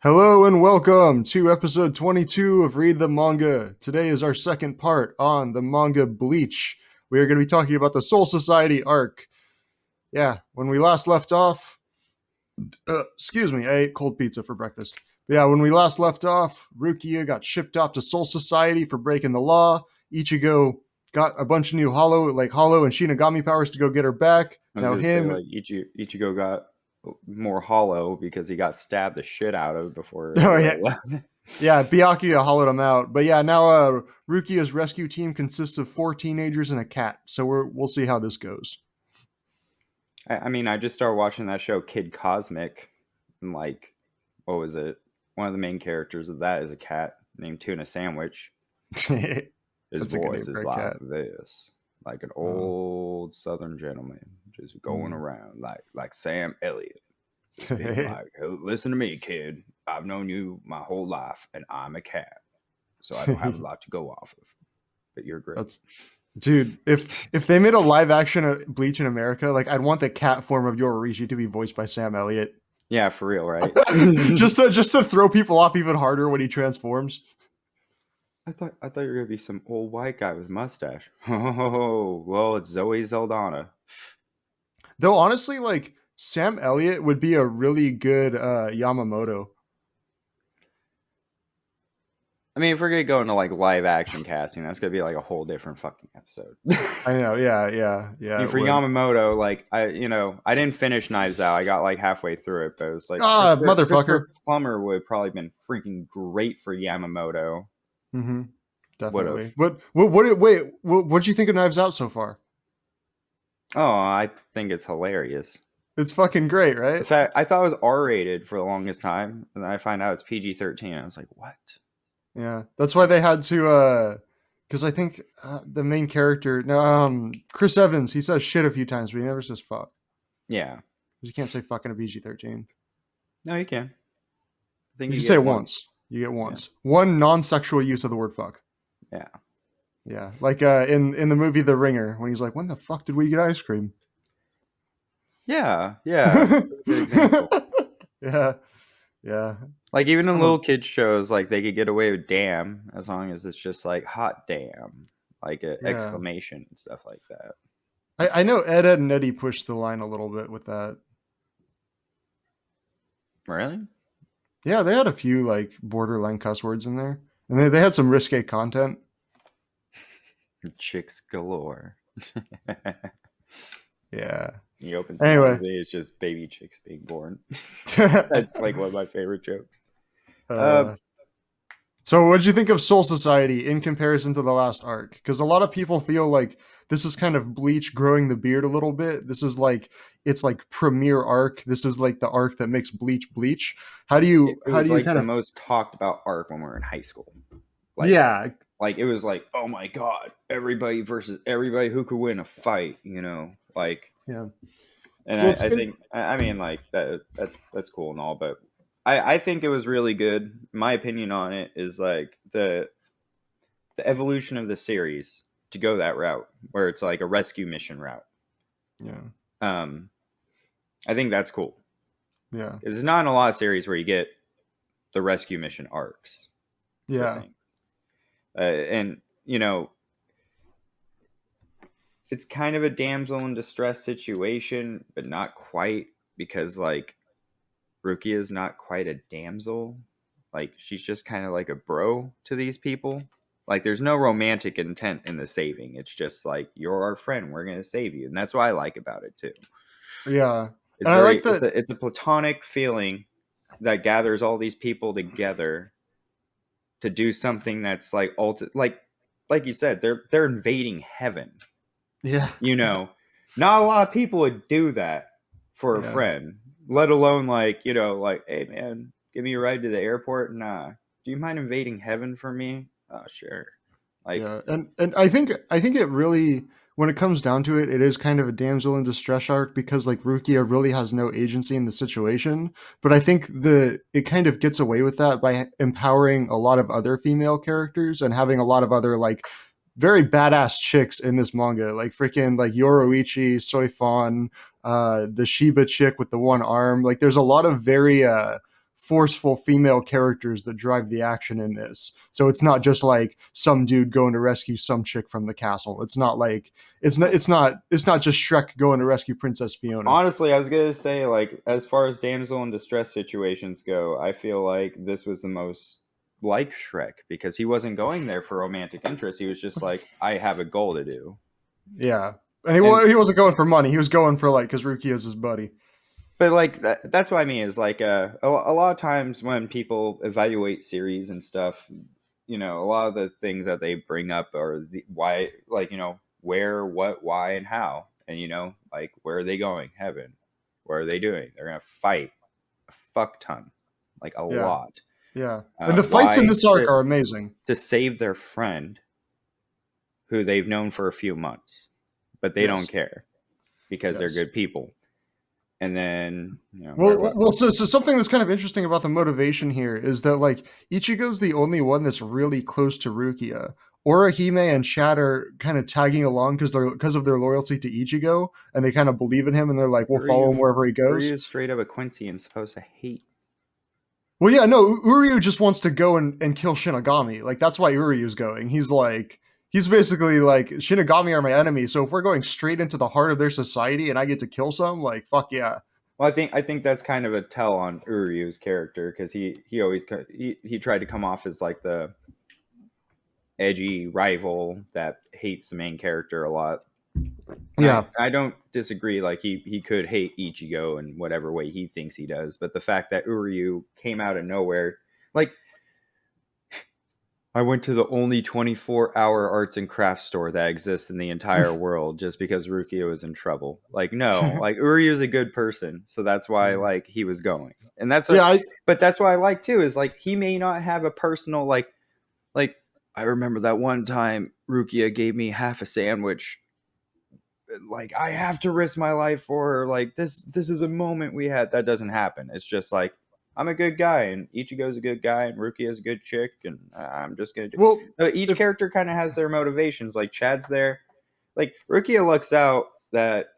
Hello and welcome to episode 22 of Read the Manga. Today is our second part on the manga Bleach. We are going to be talking about the Soul Society arc. Yeah, when we last left off, excuse me, I ate cold pizza for breakfast. But yeah, when we last left off, Rukia got shipped off to Soul Society for breaking the law. Ichigo got a bunch of new Hollow and Shinigami powers to go get her back. I was Now gonna say him, like Ichigo got more hollow because he got stabbed the shit out of before oh yeah, everybody left. yeah, Byakuya hollowed him out. But yeah, now Rukia's rescue team consists of 4 teenagers and a cat. So we'll see how this goes. I mean, I just started watching that show Kid Cosmic, and like, what was it? One of the main characters of that is a cat named Tuna Sandwich. His That's a good voice name for is a like cat. this, like an Oh. old Southern gentleman just going Mm. around like Sam Elliott, just being like, "Hey, listen to me, kid. I've known you my whole life, and I'm a cat, so I don't have a lot to go off of. But you're great." That's dude. If they made a live action of Bleach in America, like I'd want the cat form of Yororishi to be voiced by Sam Elliott, Yeah, for real, right? just to throw people off even harder when he transforms. I thought you were gonna be some old white guy with mustache. Oh, well, it's Zoe Saldana. Though honestly, like Sam Elliott would be a really good Yamamoto. I mean, if we're gonna go into like live action casting, that's gonna be like a whole different fucking episode. I know, yeah, I yeah, mean, it for would. Yamamoto, like I didn't finish Knives Out. I got like halfway through it, but it was like Ah, Christopher motherfucker. Plummer would have probably been freaking great for Yamamoto. Mm-hmm. Would have. Definitely. What'd you think of Knives Out so far? Oh, I think it's hilarious. It's fucking great, In right? fact, I thought it was R rated for the longest time, and then I find out it's PG-13. I was like, what? Yeah. That's why they had to because I think the main character no Chris Evans, he says shit a few times, but he never says fuck. Yeah. Because you can't say fuck in a PG-13. No, you can. I think If you you say get it one. once, you get Yeah. once. One non-sexual use of the word fuck. Yeah. Yeah. Like in the movie The Ringer, when he's like, when the fuck did we get ice cream? Yeah. Yeah. That's a good example. Yeah. Yeah. Like even in Some of little kids shows, like they could get away with damn as long as it's just like hot damn, like an yeah. exclamation and stuff like that. I know Ed and Eddie pushed the line a little bit with that. Really? Yeah, they had a few like borderline cuss words in there, and they had some risque content. Chicks galore. Yeah. You open some Anyway, magazine, it's just baby chicks being born. uh, That's like one of my favorite jokes. Uh, so what did you think of Soul Society in comparison to the last arc? Because a lot of people feel like this is kind of Bleach growing the beard a little bit. This is like it's like premiere arc. This is like the arc that makes Bleach Bleach. it How do was you like kind the of most talked about arc when we were in high school. Like yeah like it was like, oh my god, everybody versus everybody who could win a fight, like. yeah. And Well, I think I mean like that's cool and all, but I think it was really good. My opinion on it is like the evolution of the series to go that route where it's like a rescue mission route. yeah Um, I think that's cool. yeah It's not in a lot of series where you get the rescue mission arcs for yeah things, and it's kind of a damsel in distress situation, but not quite because like Rukia is not quite a damsel. Like she's just kind of like a bro to these people. Like there's no romantic intent in the saving. It's just like you're our friend. We're gonna save you, and that's what I like about it too. yeah. It's And I like very that. it's a platonic feeling that gathers all these people together to do something that's like like you said they're invading heaven. Yeah You know, not a lot of people would do that for a yeah friend, let alone like, like, hey man, give me a ride to the airport. Nah. Do you mind invading heaven for me? Oh, sure. Like, yeah. And I think it really when it comes down to it, it is kind of a damsel in distress arc because like Rukia really has no agency in the situation. But I think the it kind of gets away with that by empowering a lot of other female characters and having a lot of other like very badass chicks in this manga, like freaking like Yoroichi, Soifon, the Shiba chick with the one arm. Like there's a lot of very forceful female characters that drive the action in this. So it's not just like some dude going to rescue some chick from the castle. It's not like it's not just Shrek going to rescue Princess Fiona. Honestly, I was gonna say, like, as far as damsel in distress situations go, I feel like this was the most like Shrek because he wasn't going there for romantic interest. He was just like, I have a goal to do. Yeah. And And he wasn't going for money. He was going for like because Ruki is his buddy. but like that's what I mean is like a lot of times when people evaluate series and stuff, a lot of the things that they bring up are the why, like, where, what, why, and how, and like, where are they going? Heaven. What are they doing? They're gonna fight a fuck ton, like a Yeah. lot. Yeah. And the fights in Why? this arc are amazing. To save their friend who they've known for a few months, but they don't Yes. care because they're Yes. good people. And then, So something that's kind of interesting about the motivation here is that like Ichigo's the only one that's really close to Rukia. Orihime and Chad are kind of tagging along because of their loyalty to Ichigo, and they kind of believe in him, and they're like, "We'll follow him wherever he goes." Uryu is straight up a Quincy and supposed to hate. Well, yeah, no, Uryu just wants to go and kill Shinigami. Like that's why Uryu's going. He's basically like Shinigami are my enemy. So if we're going straight into the heart of their society and I get to kill some, like fuck yeah. Well, I think that's kind of a tell on Uryu's character because he always he tried to come off as like the edgy rival that hates the main character a lot. And Yeah. I don't disagree. Like he could hate Ichigo in whatever way he thinks he does, but the fact that Uryu came out of nowhere, like, I went to the only 24-hour arts and crafts store that exists in the entire world just because Rukia was in trouble. Like, no, like Uryu's a good person, so that's why like he was going. And that's what Yeah, but that's what I like too is like he may not have a personal like I remember that one time Rukia gave me half a sandwich, like I have to risk my life for her. Like this is a moment we had. That doesn't happen. It's just like I'm a good guy, and Ichigo's a good guy, and Ruki is a good chick, and I'm just gonna do. well, So each if character kind of has their motivations. Like Chad's there, like Rukia looks out that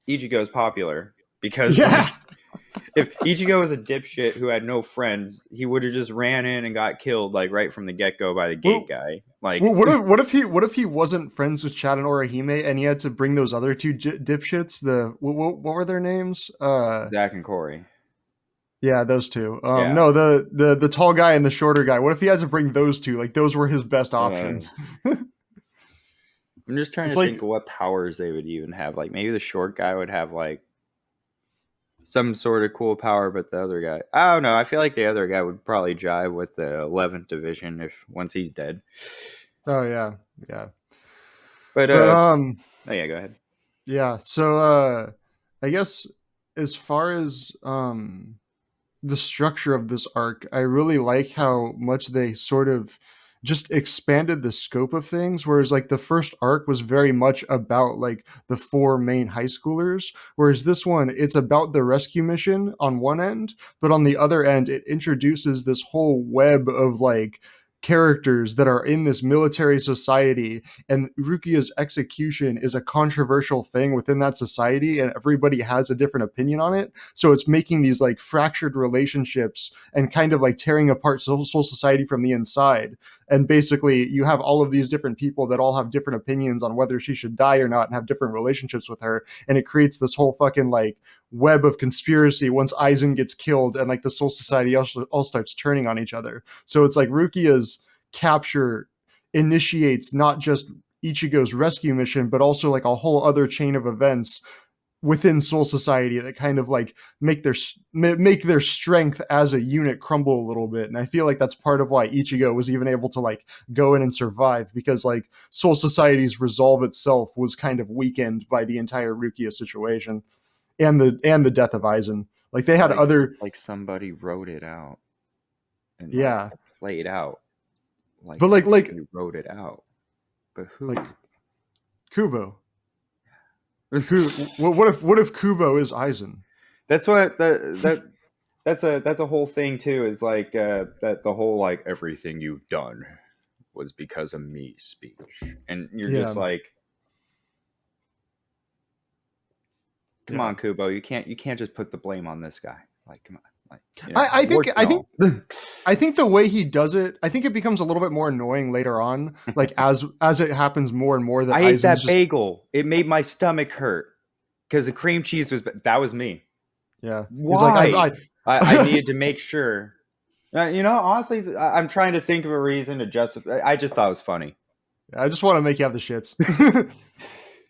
Ichigo's popular because yeah. like if Ichigo was a dipshit who had no friends, he would have just ran in and got killed like right from the get go by the gate Well, guy. Like what if he wasn't friends with Chad and Orihime and he had to bring those other two dipshits? What were their names? Zach and Cory. Yeah, those two. Yeah. No, the tall guy and the shorter guy. What if he had to bring those two? Like those were his best Uh, options. I'm just trying It's to like think of what powers they would even have. Like maybe the short guy would have like some sort of cool power, but the other guy, I don't know. I feel like the other guy would probably jive with the 11th division if once he's dead. oh yeah, yeah. But But oh yeah, go ahead. yeah. So I guess as far as the structure of this arc, I really like how much they sort of just expanded the scope of things. Whereas, like, the first arc was very much about like the four main high schoolers, whereas this one, it's about the rescue mission on one end, but on the other end, it introduces this whole web of like characters that are in this military society, and Rukia's execution is a controversial thing within that society and everybody has a different opinion on it, so it's making these like fractured relationships and kind of like tearing apart Soul Society from the inside. And basically, you have all of these different people that all have different opinions on whether she should die or not and have different relationships with her. And it creates this whole fucking like web of conspiracy once Aizen gets killed and like the Soul Society also all starts turning on each other. So it's like Rukia's capture initiates not just Ichigo's rescue mission, but also like a whole other chain of events within Soul Society that kind of like make their strength as a unit crumble a little bit. And I feel like that's part of why Ichigo was even able to like go in and survive, because like Soul Society's resolve itself was kind of weakened by the entire Rukia situation and the death of Aizen. Like they had other It's like somebody wrote it out and like yeah, played out like but like they wrote it out. But who? like Kubo. What if Kubo is Aizen? That's what that's a whole thing too. Is like that the whole like everything you've done was because of me speech, and you're Yeah, just like, come yeah. on, Kubo, you can't just put the blame on this guy. Like, come on. Like, I think warts and all. I think the way he does it, I think it becomes a little bit more annoying later on, like as it happens more and more that I ate Aizen's that just bagel. It made my stomach hurt because the cream cheese was that was me. yeah. He's like Why? I I needed to make sure. Honestly, I'm trying to think of a reason to justify. I just thought it was funny. I just want to make you have the shits.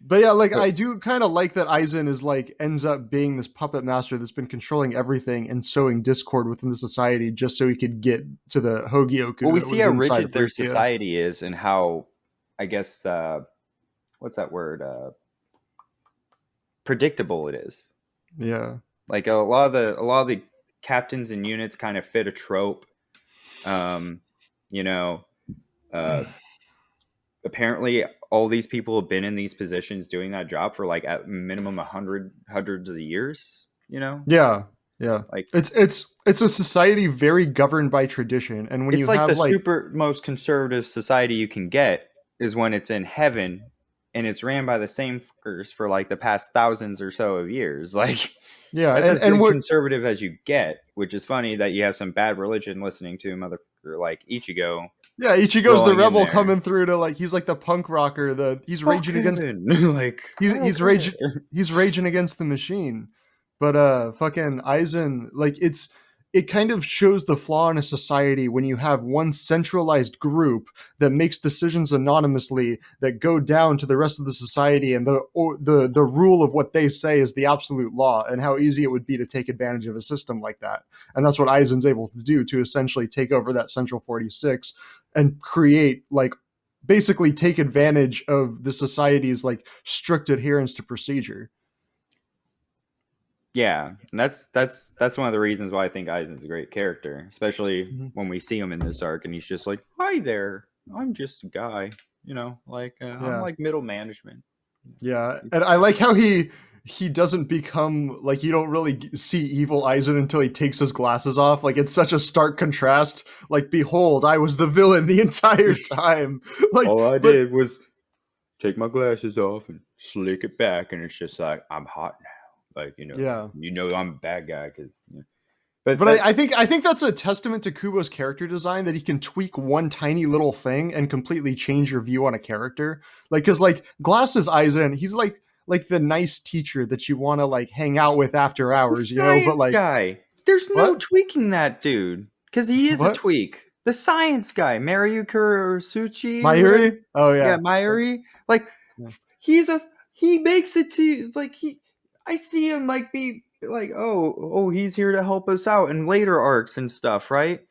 But yeah, like But I do kind of like that Aizen is like ends up being this puppet master that's been controlling everything and sowing discord within the society just so he could get to the well, Hogyoku we that see was how inside of rigid their Rukia. society is, and how, I guess, what's that word? Predictable it is. Yeah. Like a lot of the captains and units kind of fit a trope. Um, you know, uh, apparently all these people have been in these positions doing that job for like at minimum hundreds of years. Yeah. Yeah. Like It's a society very governed by tradition. And when you it's like have the like super most conservative society you can get is when it's in heaven and it's ran by the same fuckers for like the past thousands or so of years. Like yeah, that's as and what conservative as you get, which is funny that you have some bad religion listening to motherfucker like Ichigo yeah, Ichigo's the rolling in rebel there. coming through to like he's like the punk rocker, he's Fuck raging against heaven. Like, I don't he's care. raging he's raging against the machine. But fucking Aizen, like it kind of shows the flaw in a society when you have one centralized group that makes decisions anonymously that go down to the rest of the society, and the rule of what they say is the absolute law, and how easy it would be to take advantage of a system like that. And that's what Aizen's able to do, to essentially take over that Central 46 and create like basically take advantage of the society's like strict adherence to procedure. Yeah, and that's one of the reasons why I think Aizen's a great character, especially Mhm. when we see him in this arc, and he's just like, "Hi there, I'm just a guy," like I'm Yeah, like middle management. yeah, and I like how he doesn't become like you don't really see evil Aizen until he takes his glasses off. Like it's such a stark contrast. Like, behold, I was the villain the entire time. Like, All I but did was take my glasses off and slick it back, and it's just like I'm hot now. Like yeah, I'm a bad guy because. But but that I think that's a testament to Kubo's character design, that he can tweak one tiny little thing and completely change your view on a character. Like, because like Glasses Aizen, he's like the nice teacher that you want to like hang out with after the hours, you know. But science like, guy, there's no what tweaking that dude because he is a what tweak. The science guy, Mariu Kurosuchi or whatever. Mayuri? Oh Yeah, yeah, Mayuri. Like yeah, he's a he makes it to it's like he. I see him like be like oh he's here to help us out in later arcs and stuff, right?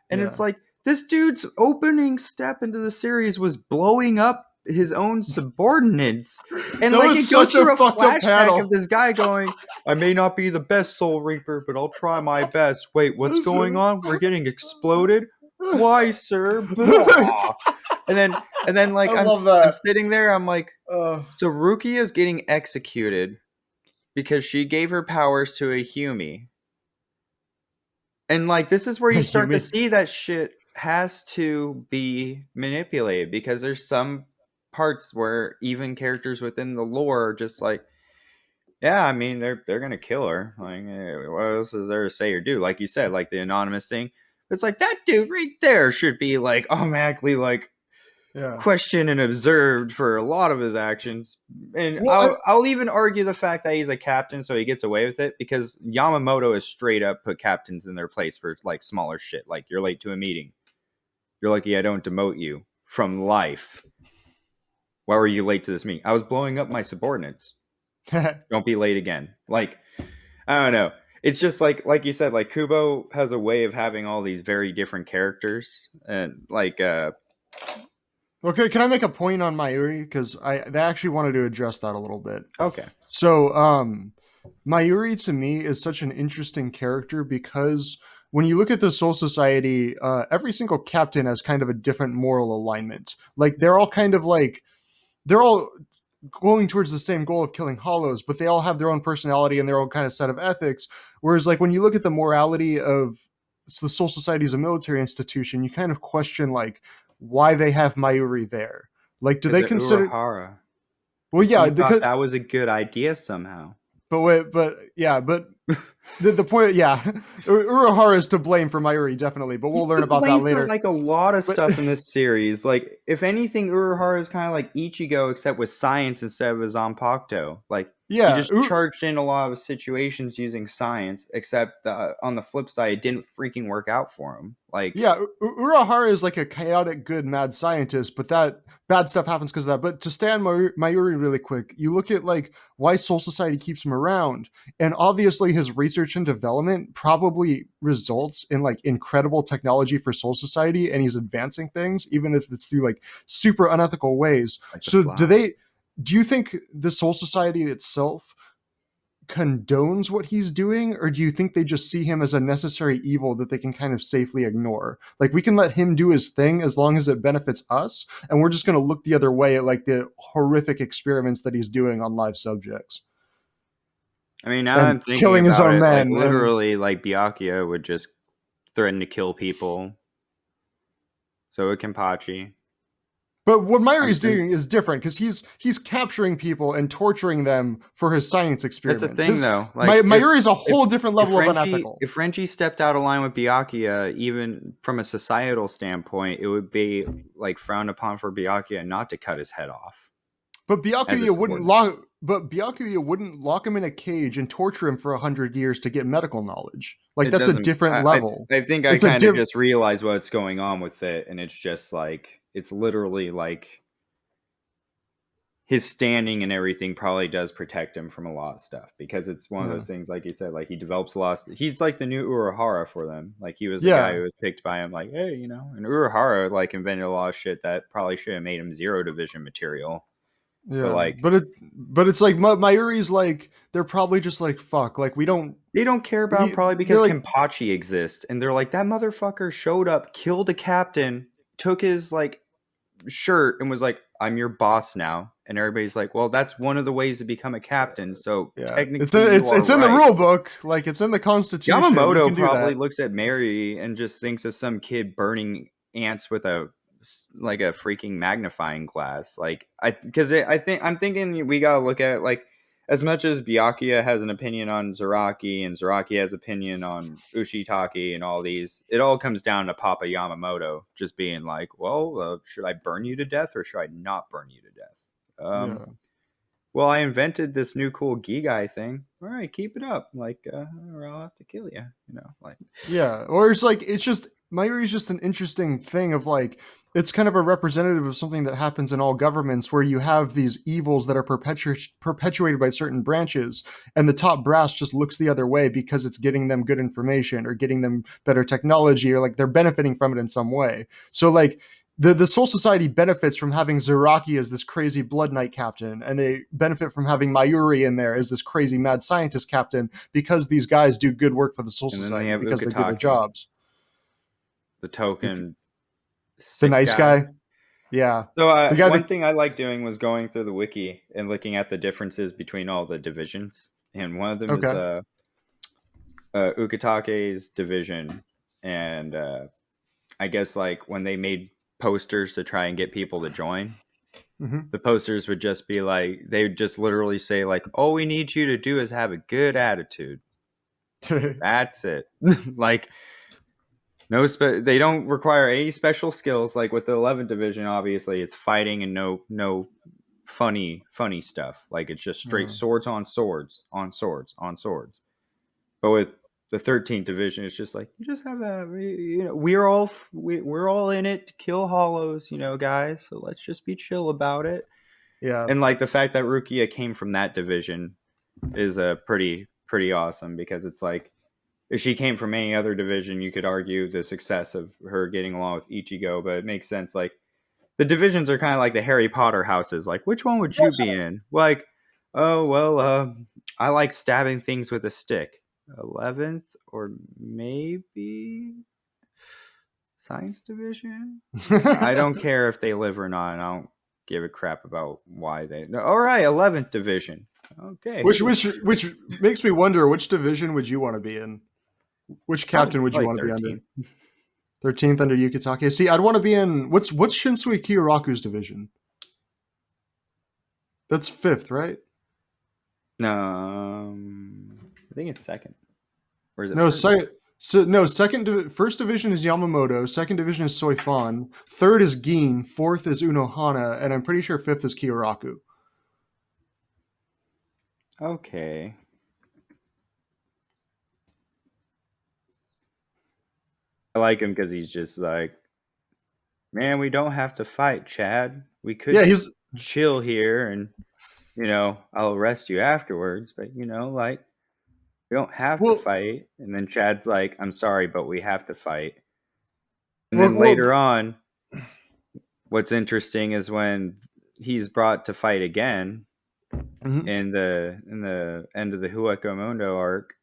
And it's yeah. like this dude's opening step into the series was blowing up his own subordinates, and That like was it goes such a through a fucked up flashback of panel. this guy going, I may not be the best Soul Reaper, but I'll try my best. Wait, what's going on? We're getting exploded. Why, sir? Blah. And then I like love I'm that. sitting there, I'm like, Uh, so Rukia is getting executed because she gave her powers to a Humi. And like this is where you start to Yumi. see that shit has to be manipulated, because there's some parts where even characters within the lore are just like, yeah, I mean they're gonna kill her. Like, what else is there to say or do? Like you said, like the anonymous thing. It's like that dude right there should be like automatically like Yeah. questioned and observed for a lot of his actions. And Well, I'll even argue the fact that he's a captain, so he gets away with it, because Yamamoto has straight up put captains in their place for like smaller shit. Like you're late to a meeting. You're lucky I don't demote you from life. Why were you late to this meeting? I was blowing up my subordinates. Don't be late again. Like, I don't know. It's just like you said, like Kubo has a way of having all these very different characters, and like okay, can I make a point on Mayuri? Because they actually wanted to address that a little bit. okay. So, Mayuri to me is such an interesting character because when you look at the Soul Society, every single captain has kind of a different moral alignment. Like they're all kind of like they're all going towards the same goal of killing hollows, but they all have their own personality and their own kind of set of ethics. Whereas, like when you look at the morality of the Soul Society as a military institution, you kind of question like why they have Mayuri there. Like, do Because they of consider? Urahara. Well, yeah, He thought because that was a good idea somehow. but wait, but yeah, but The point, yeah, Urahara is to blame for Mayuri, definitely, but we'll He's learn to about that blame for later. like a lot of But stuff in this series. Like, if anything, Urahara is kind of like Ichigo, except with science instead of a Zanpakuto. Like, he yeah, just charged in a lot of situations using science, except on the flip side, it didn't freaking work out for him. Like, yeah, Urahara is like a chaotic, good, mad scientist, but that bad stuff happens because of that. But to stay on Mayuri really quick, you look at like why Soul Society keeps him around, and obviously his research and development probably results in like incredible technology for Soul Society, and he's advancing things, even if it's through like super unethical ways. like the So fly. do you think the Soul Society itself condones what he's doing, or do you think they just see him as a necessary evil that they can kind of safely ignore? Like, we can let him do his thing as long as it benefits us, and we're just going to look the other way at like the horrific experiments that he's doing on live subjects I mean, now that and I'm thinking killing his about own it, like men. And literally, like Byakuya would just threaten to kill people. So would Kenpachi. but what I'm Mayuri's think doing is different because he's capturing people and torturing them for his science That's the experiments. thing, His though. Like, Mayuri is a if whole different if level of Renji unethical. if Renji stepped out of line with Byakuya, even from a societal standpoint, it would be like frowned upon for Byakuya not to cut his head off But as a Byakuya wouldn't subordinate. lock. But Byakuya wouldn't lock him in a cage and torture him for 100 years to get medical knowledge. Like, It that's a doesn't. different level. I think I It's a kind of diff. just realized what's going on with it, and it's just like it's literally like his standing and everything probably does protect him from a lot of stuff because it's one of Yeah. those things, like you said, like he develops a lot. He's like the new Urahara for them. Like he was the guy Yeah. who was picked by him, like, hey, and Urahara like invented a lot of shit that probably should have made him zero division material. But Yeah. like But it's like Mayuri's like they're probably just like fuck. Like, we don't. they don't care about him We probably they're because like Kenpachi exists, and they're like that motherfucker showed up, killed a captain, took his like shirt and was like, I'm your boss now. And everybody's like, well, that's one of the ways to become a captain. So yeah. technically you are It's in the right. rule book. Like, it's in the Constitution. You Yamamoto can do probably that. looks at Mary and just thinks of some kid burning ants with a like a freaking magnifying glass. Like I think I'm thinking we gotta look at it like as much as Byakuya has an opinion on Zaraki and Zaraki has opinion on Ushitaki and all these, it all comes down to Papa Yamamoto just being like, well, should I burn you to death or should I not burn you to death? Yeah. Well, I invented this new cool Gigai thing. All right, keep it up. Like, or I'll have to kill you. Like Yeah, or it's like it's just Mayuri is just an interesting thing of like it's kind of a representative of something that happens in all governments where you have these evils that are perpetuated by certain branches, and the top brass just looks the other way because it's getting them good information or getting them better technology or like they're benefiting from it in some way. So like the Soul Society benefits from having Zaraki as this crazy Blood Knight captain, and they benefit from having Mayuri in there as this crazy mad scientist captain because these guys do good work for the Soul and then they Society have because they do their Ukitake, jobs. the token The sick nice guy. guy, yeah, So the guy one that. thing I like doing was going through the wiki and looking at the differences between all the divisions, and one of them is Okay. Ukitake's division, and I guess like when they made posters to try and get people to join, Hmm. the posters would just be like they would just literally say like, all we need you to do is have a good attitude. That's it. Like they don't require any special skills. Like with the 11th division, obviously it's fighting and no funny stuff. Like it's just straight swords on swords on swords on swords. But with the 13th division, it's just like you just have we're all in it to kill hollows, guys. So let's just be chill about it. Yeah, And like the fact that Rukia came from that division is pretty awesome because it's like if she came from any other division, you could argue the success of her getting along with Ichigo, but it makes sense. Like the divisions are kind of like the Harry Potter houses. Like which one would you be in? Like, oh well, I like stabbing things with a stick. 11th or maybe science division. I don't care if they live or not. I don't give a crap about why they. No, all right, 11th division. Okay, which makes me wonder which division would you want to be in? Which captain would you probably want to be under? 13th. 13th under Yukitake. See, I'd want to be in what's Shinsui Kiyuraku's division? That's fifth, right? No, I think it's second. or is it No, first? no, first division is Yamamoto, second division is Soifan, third is Gin, fourth is Unohana, and I'm pretty sure fifth is Kiyoraku. Okay. I like him because he's just like, man, we don't have to fight, Chad. We could Yeah, just he's chill here and, I'll arrest you afterwards. But, like, we don't have to well, fight. And then Chad's like, I'm sorry, but we have to fight. And well, then well later on, what's interesting is when he's brought to fight again mhm. in the end of the Hueco Mundo arc,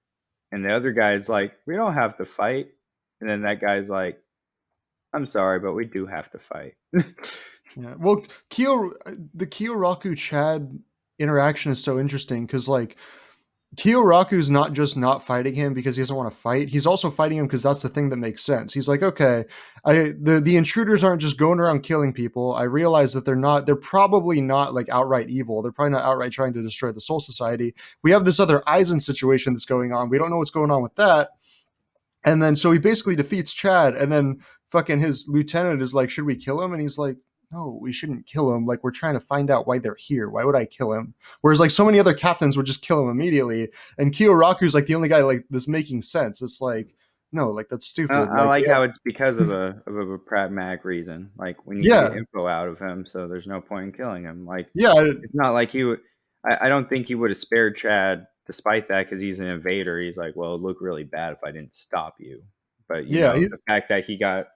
and the other guy's like, we don't have to fight. And then that guy's like, I'm sorry, but we do have to fight. Yeah. Well, the Kiyoraku Chad interaction is so interesting because like Kiyoraku's not just not fighting him because he doesn't want to fight. He's also fighting him because that's the thing that makes sense. He's like, okay, the intruders aren't just going around killing people. I realize that they're probably not like outright evil. They're probably not outright trying to destroy the Soul Society. We have this other Aizen situation that's going on. We don't know what's going on with that. And then so he basically defeats Chad, and then fucking his lieutenant is like, should we kill him? And he's like, no, we shouldn't kill him. Like, we're trying to find out why they're here. Why would I kill him? Whereas like so many other captains would just kill him immediately. And Kiyoraku's like the only guy like this making sense. It's like, no, like that's stupid. I Like, like how yeah, it's because of a pragmatic reason. Like we need to get yeah, info out of him, so there's no point in killing him. Like yeah, it's not like he would. I don't think he would have spared Chad despite that because he's an invader. He's like, well, it'd look really bad if I didn't stop you. But yeah. the fact that he got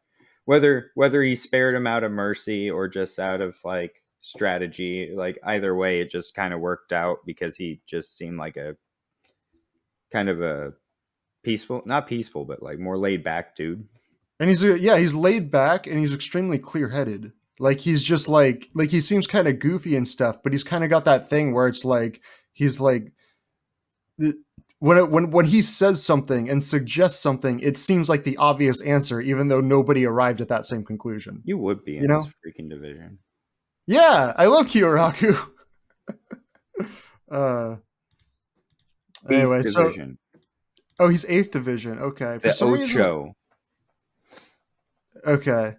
whether he spared him out of mercy or just out of like strategy, like either way, it just kind of worked out because he just seemed like a kind of a peaceful, not peaceful, but like more laid back dude. And he's laid back and he's extremely clear headed. Like he's just like he seems kind of goofy and stuff, but he's kind of got that thing where it's like he's like when he says something and suggests something, it seems like the obvious answer, even though nobody arrived at that same conclusion. You would be You in his know? freaking division. Yeah, I love Kiyoraku. uh, Eighth anyway, so division, oh, he's eighth division. Okay, for the some reason, Ocho. okay.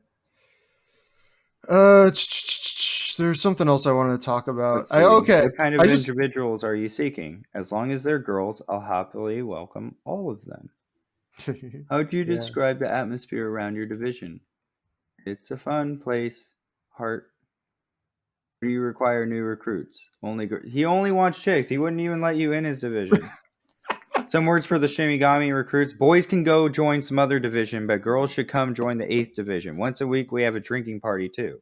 There's something else I wanted to talk about. Let's see. Okay, What kind I of just individuals are you seeking? As long as they're girls, I'll happily welcome all of them. How would you yeah. describe the atmosphere around your division? It's a fun place. Heart. Do you require new recruits? He only wants chicks. He wouldn't even let you in his division. Some words for the Shinigami recruits. Boys can go join some other division, but girls should come join the 8th division. Once a week, we have a drinking party too.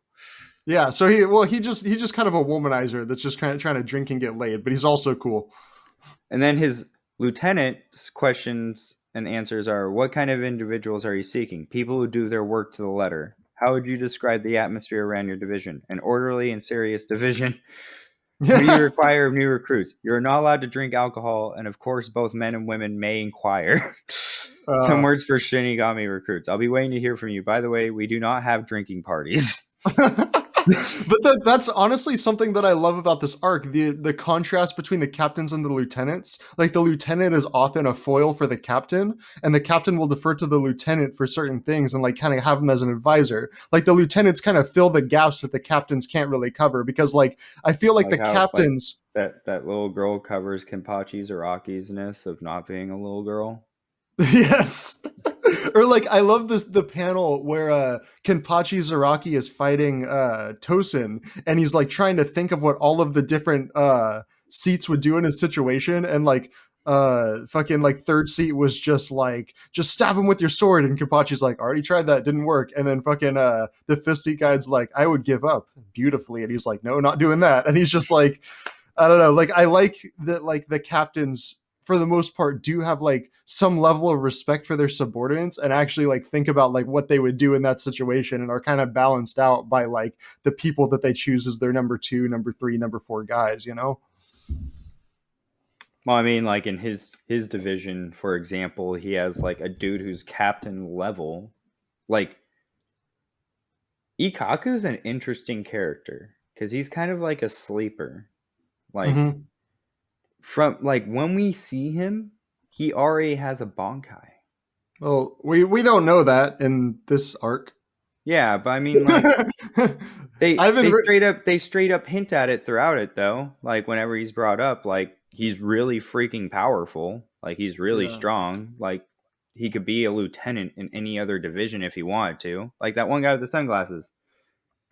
Yeah, so he just kind of a womanizer that's just kind of trying to drink and get laid, but he's also cool. And then his lieutenant's questions and answers are: what kind of individuals are you seeking? People who do their work to the letter. How would you describe the atmosphere around your division? An orderly and serious division. What do you Yeah. require of new recruits? You're not allowed to drink alcohol, and of course, both men and women may inquire. Some uh, words for Shinigami recruits. I'll be waiting to hear from you. By the way, we do not have drinking parties. but that's honestly something that I love about this arc, the contrast between the captains and the lieutenants. Like the lieutenant is often a foil for the captain, and the captain will defer to the lieutenant for certain things and like kind of have him as an advisor. Like the lieutenants kind of fill the gaps that the captains can't really cover because like I feel like Like the how like captains that little girl covers Kenpachi's or Aki's ness of not being a little girl. yes. Or like I love this the panel where Kenpachi Zaraki is fighting Tosin and he's like trying to think of what all of the different seats would do in his situation and like fucking like third seat was just like just stab him with your sword and Kenpachi's like already tried that didn't work and then fucking the fifth seat guy's like I would give up beautifully and he's like no not doing that and he's just like I don't know. Like I like that like the captains for the most part do have like some level of respect for their subordinates and actually like think about like what they would do in that situation and are kind of balanced out by like the people that they choose as their number 2, number 3, number 4 guys, you know? Well, I mean, like in his division, for example, he has like a dude who's captain level. Like Ikaku's an interesting character because he's kind of like a sleeper. Like Mm-hmm. from like when we see him, he already has a Bankai. Well, we don't know that in this arc. Yeah, but I mean, like, I haven't. they straight up hint at it throughout it though. Like whenever he's brought up, like he's really freaking powerful. Like he's really Yeah, strong. Like he could be a lieutenant in any other division if he wanted to. Like that one guy with the sunglasses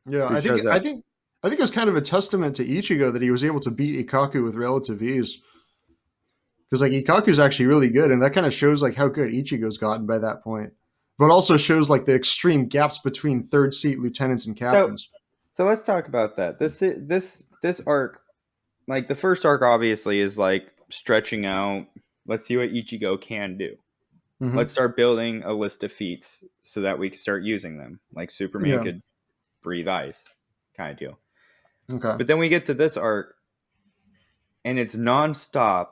yeah. who shows up. I think it's kind of a testament to Ichigo that he was able to beat Ikaku with relative ease. Because like Ikaku's actually really good, and that kind of shows like how good Ichigo's gotten by that point. But also shows like the extreme gaps between third seat lieutenants and So captains. so let's talk about that. This arc, like the first arc, obviously is like stretching out. Let's see what Ichigo can do. Let's Hmm. start building a list of feats so that we can start using them. Like Superman Yeah. could breathe ice, kind of deal. Okay. But then we get to this arc, and it's nonstop,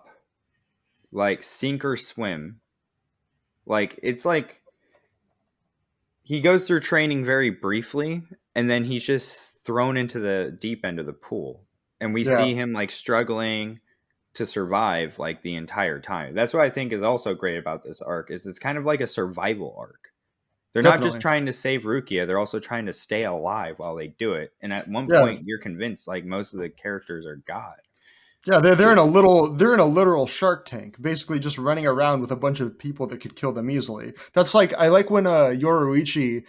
like sink or swim. Like it's like he goes through training very briefly, and then he's just thrown into the deep end of the pool, and we Yeah. see him like struggling to survive like the entire time. That's what I think is also great about this arc is it's kind of like a survival arc. They're not just Definitely. trying to save Rukia, they're also trying to stay alive while they do it. And at one Yeah. point you're convinced like most of the characters are god. Yeah, they're in a literal Shark Tank, basically just running around with a bunch of people that could kill them easily. That's like I like when Yoruichi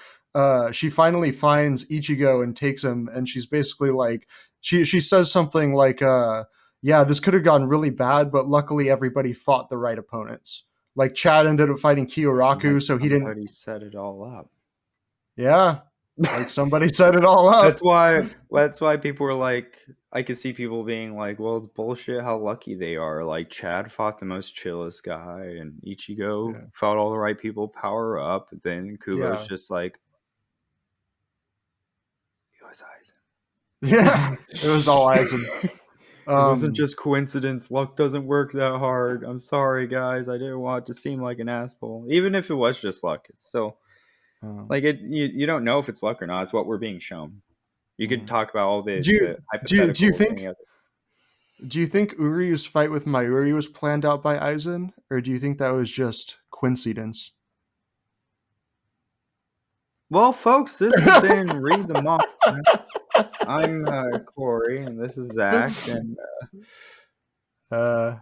she finally finds Ichigo and takes him, and she's basically like she says something like yeah, this could have gone really bad, but luckily everybody fought the right opponents. Like Chad ended up fighting Like Kiyoraku, so he didn't. somebody set it all up. Yeah, like somebody set it all up. That's why people were like I could see people being like, well, it's bullshit how lucky they are. Like Chad fought the most chillest guy and Ichigo Yeah. fought all the right people, power up. Then Kubo's Yeah. just like it was Yeah. Aizen. It was all Aizen. It wasn't Um just coincidence. Luck doesn't work that hard. I'm sorry, guys. I didn't want it to seem like an asshole. Even if it was just luck, it's still um, like it. You don't know if it's luck or not. It's what we're being shown. You could mm. talk about all Do the you do you hypotheticals and any think other. Uryu's fight with Mayuri was planned out by Aizen, or do you think that was just coincidence? Well, folks, this has been Read the Manga. I'm Cory, and this is Zach, and uh,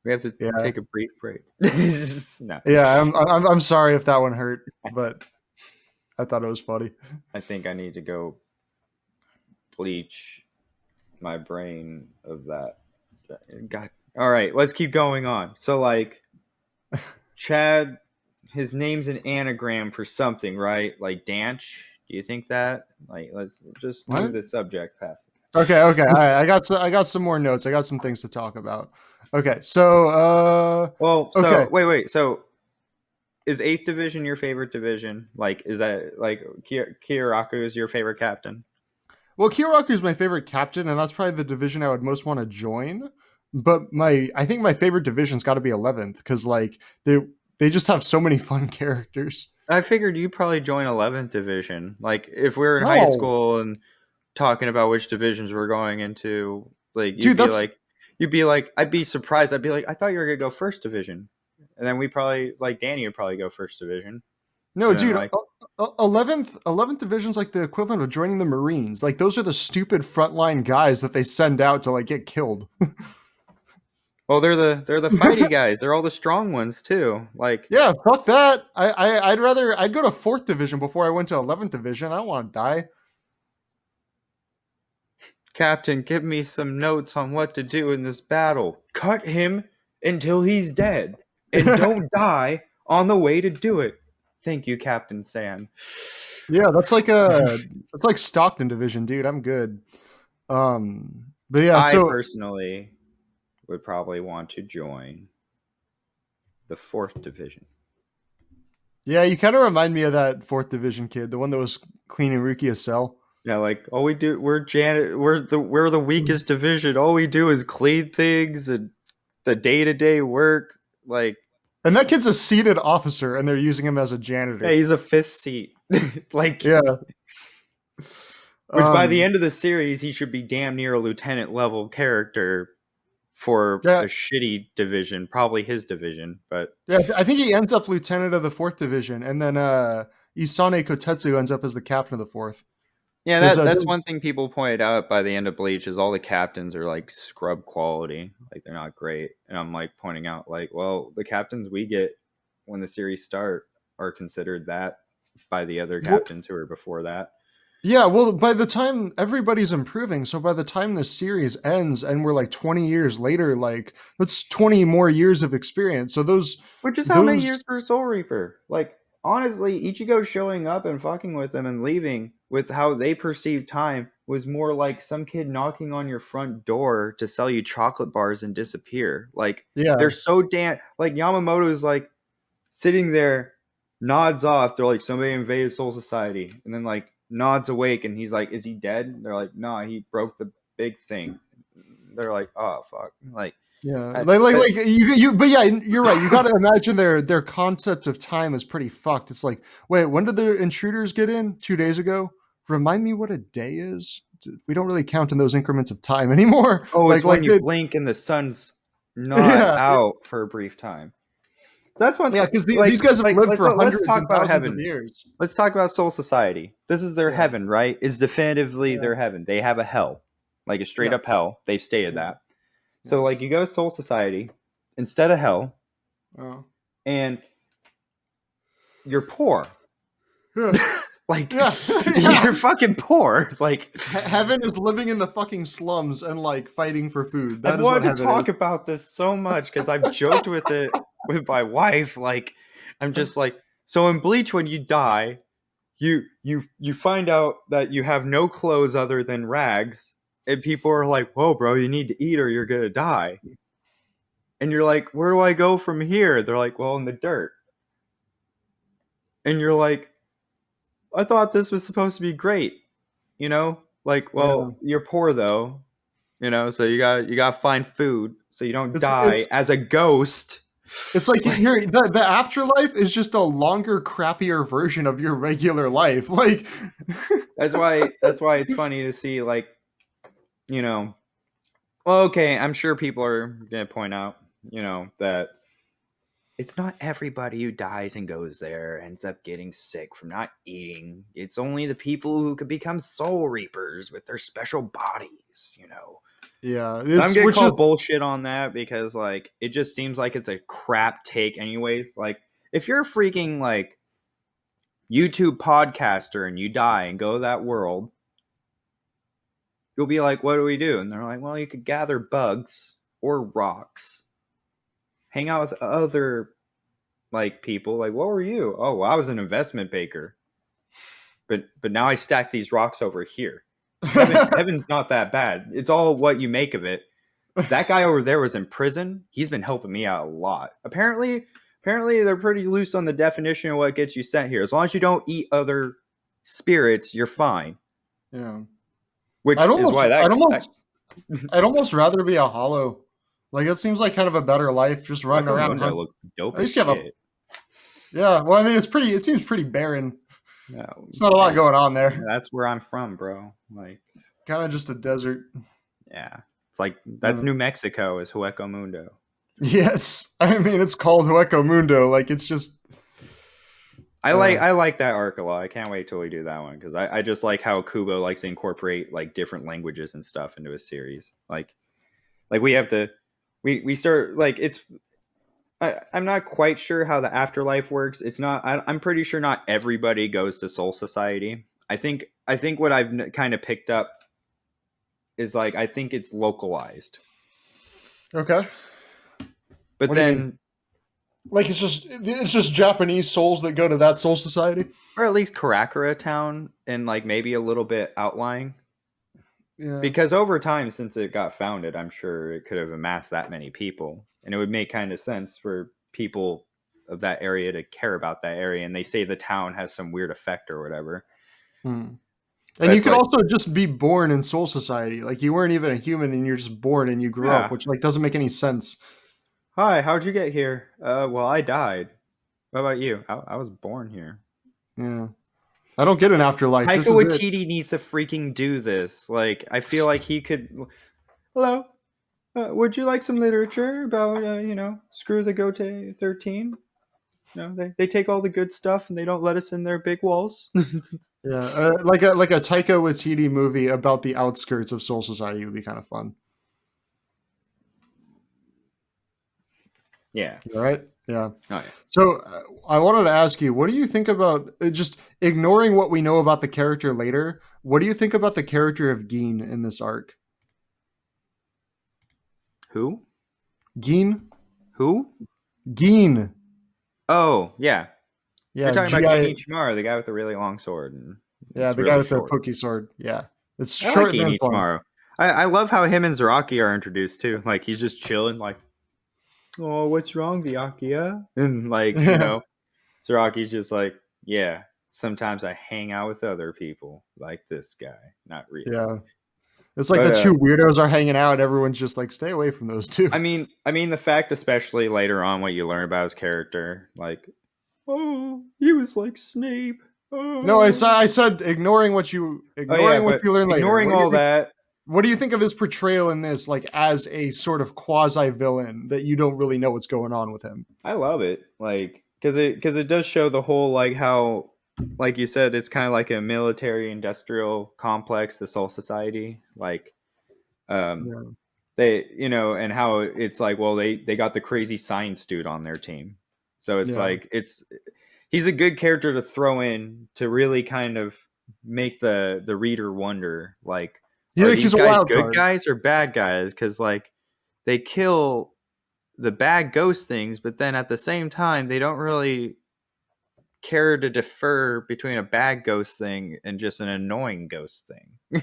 we have to yeah, take a brief break. No, yeah. I'm sorry if that one hurt, but I thought it was funny. I think I need to go bleach my brain of that. God. All right, let's keep going on. So, like, Chad, his name's an anagram for something, right? Like Danch. Do you think that? Like, let's just move What? the subject past it. Okay, okay, all right. I got some more notes. I got some things to talk about. Okay, so Well, okay. so wait. So, is Eighth Division your favorite division? Like, is that like Kiraku is your favorite captain? Well, Kyoraku is my favorite captain, and that's probably the division I would most want to join. But I think my favorite division's got to be 11th because like they just have so many fun characters. I figured you'd probably join 11th Division. Like, if we were in high No, school and talking about which divisions we're going into, like, dude, that's you'd be like, I'd be surprised. I'd be like, I thought you were gonna go First Division, and then we probably like Danny would probably go First Division, no, and then dude. like, 11th division's like the equivalent of joining the Marines. Like those are the stupid frontline guys that they send out to like get killed. well, they're the fighty guys. They're all the strong ones too. Like, Yeah, fuck that. I'd go to 4th division before I went to 11th division. I don't want to die. Captain, give me some notes on what to do in this battle. Cut him until he's dead, and don't die on the way to do it. Thank you, Captain Sand. Yeah, that's like Stockton division, dude. I'm good. But yeah, I so personally would probably want to join the fourth division. yeah, you kind of remind me of that 4th division kid, the one that was cleaning Rukia's cell. Yeah, like all we do, we're the weakest division. All we do is clean things and the day to day work. Like, And that kid's a seated officer, and they're using him as a yeah, janitor. he's a fifth seat. Like, Yeah. which by the end of the series, he should be damn near a lieutenant level character for Yeah, a shitty division, probably his division. But yeah. I think he ends up lieutenant of the fourth division, and then Isane Kotetsu ends up as the captain of the fourth. yeah, Because that's one thing people pointed out by the end of Bleach is all the captains are like scrub quality, like they're not great. And I'm like pointing out like, well, the captains we get when the series start are considered that by the other captains who are before that. yeah, well, by the time everybody's improving, so by the time the series ends and we're like 20 years later, like that's 20 more years of experience. So Which is how many those years for a Soul Reaper? Like, honestly, Ichigo showing up and fucking with them and leaving with how they perceive time was more like some kid knocking on your front door to sell you chocolate bars and disappear. Like, they're yeah, so damn. Like, Yamamoto's like sitting there, nods off. They're like, somebody invaded Soul Society. And then, like, nods awake and he's like, is he dead? They're like, no, he broke the big thing. They're like, oh, fuck. Like, yeah. that, that Like you but yeah, you're right. You got to imagine their concept of time is pretty fucked. It's like, wait, when did the intruders get in? 2 days ago? Remind me what a day is? We don't really count in those increments of time anymore. Oh, it's when Like you the blink and the sun's not yeah, out for a brief time. So that's one yeah, thing. because these guys have lived for Let's hundreds talk and about thousands of heaven. years. Let's talk about Soul Society. This is their Yeah, heaven, right? It's definitively yeah, their heaven. They have a hell, like a straight yeah, up hell. They've stated yeah, that. So yeah. like you go to Soul Society instead of hell, Oh. and you're poor. Yeah, Like yeah, you're yeah. fucking poor. Like Heaven is living in the fucking slums and like fighting for food. I've That is what wanted to heaven is. talk about this so much because I've joked with it with my wife. Like, I'm just like, so in Bleach, when you die, you find out that you have no clothes other than rags, and people are like, "Whoa, bro, you need to eat or you're gonna die." And you're like, "Where do I go from here?" They're like, "Well, in the dirt." And you're like, "I thought this was supposed to be great." You know, like, Yeah, well, you're poor though. You know, so you got to find food so you don't it's die it's as a ghost. it's like Like, you're the afterlife is just a longer, crappier version of your regular life. Like, that's why it's funny to see like, you know, well, okay, I'm sure people are going to point out, that it's not everybody who dies and goes there ends up getting sick from not eating. It's only the people who could become soul reapers with their special bodies. yeah, And I'm it's gonna which call is bullshit on that because like it just seems like it's a crap take anyways. Like if you're a freaking like YouTube podcaster and you die and go to that world, you'll be like, what do we do? And they're like, well, you could gather bugs or rocks, hang out with other like people. Like, what were you? Oh, well, I was an investment banker, but now I stack these rocks over here. Heaven's not that bad. It's all what you make of it. That guy over there was in prison. He's been helping me out a lot. Apparently they're pretty loose on the definition of what gets you sent here. As long as you don't eat other spirits, you're fine. yeah. Which I'd is almost why I'd that almost I'd almost rather be a hollow. Like it seems like kind of a better life, just running Wacko around. Mundo looks dope At as least you have a shit. yeah. Well, I mean, it's pretty. It seems pretty barren. No, It's not a lot that's going on there. that's where I'm from, bro. Like, Kind of just a desert. yeah, it's like that's Uh, New Mexico is Hueco Mundo. yes, I mean it's called Hueco Mundo. Like it's just. I like Uh, I like that arc a lot. I can't wait till we do that one because I just like how Kubo likes to incorporate like different languages and stuff into a series. Like we have to we start like I'm not quite sure how the afterlife works. It's not. I'm pretty sure not everybody goes to Soul Society. I think what I've kind of picked up is like I think it's localized, okay. but What do you mean? then Like it's just Japanese souls that go to that soul society. or at least Karakura town and like maybe a little bit outlying Yeah. because over time since it got founded, I'm sure it could have amassed that many people, and it would make kind of sense for people of that area to care about that area. And they say the town has some weird effect or whatever. Hmm. And But you it's could like, also just be born in soul society. Like you weren't even a human and you're just born and you grew up, yeah, which like doesn't make any sense. hi, how'd you get here? Well, I died. What about you? I was born here. Yeah. I don't get an afterlife. Taika This is it. Waititi needs to freaking do this. Like, I feel like he could. Hello. Would you like some literature about screw the Gote 13? They take all the good stuff and they don't let us in their big walls. Yeah, like a Taika Waititi movie about the outskirts of Soul Society would be kind of fun. Yeah. All right. Yeah. Oh yeah. So I wanted to ask you, what do you think about just ignoring what we know about the character later? What do you think about the character of Geen in this arc? Who? Geen, Who? Geen. Oh yeah. You're Yeah, talking about Gi. Genichimaru, the guy with the really long sword, and Yeah, it's the guy really with the short. pokey sword. Yeah, it's I like short and then fun. Genichimaru. I love how him and Zaraki are introduced too. Like he's just chilling, like, oh, what's wrong, Byakuya? And like, Yeah, Zaraki's just like, yeah, sometimes I hang out with other people like this guy. Not really. yeah. It's like But the two weirdos are hanging out. And everyone's just like, stay away from those two. I mean the fact especially later on what you learn about his character, like, oh, he was like Snape. No, Oh. I said Oh yeah, ignoring what but you learn later. ignoring all that, What do you think of his portrayal in this, like as a sort of quasi villain that you don't really know what's going on with him? I love it. Like cuz it does show the whole like how, like you said, it's kind of like a military industrial complex, the Soul Society, like um Yeah, they and how it's like, well, they got the crazy science dude on their team, so it's yeah. like he's a good character to throw in to really kind of make the reader wonder, like, are He's these a guys wild good card. guys or bad guys? Because like they kill the bad ghost things, but then at the same time they don't really care to defer between a bad ghost thing and just an annoying ghost thing.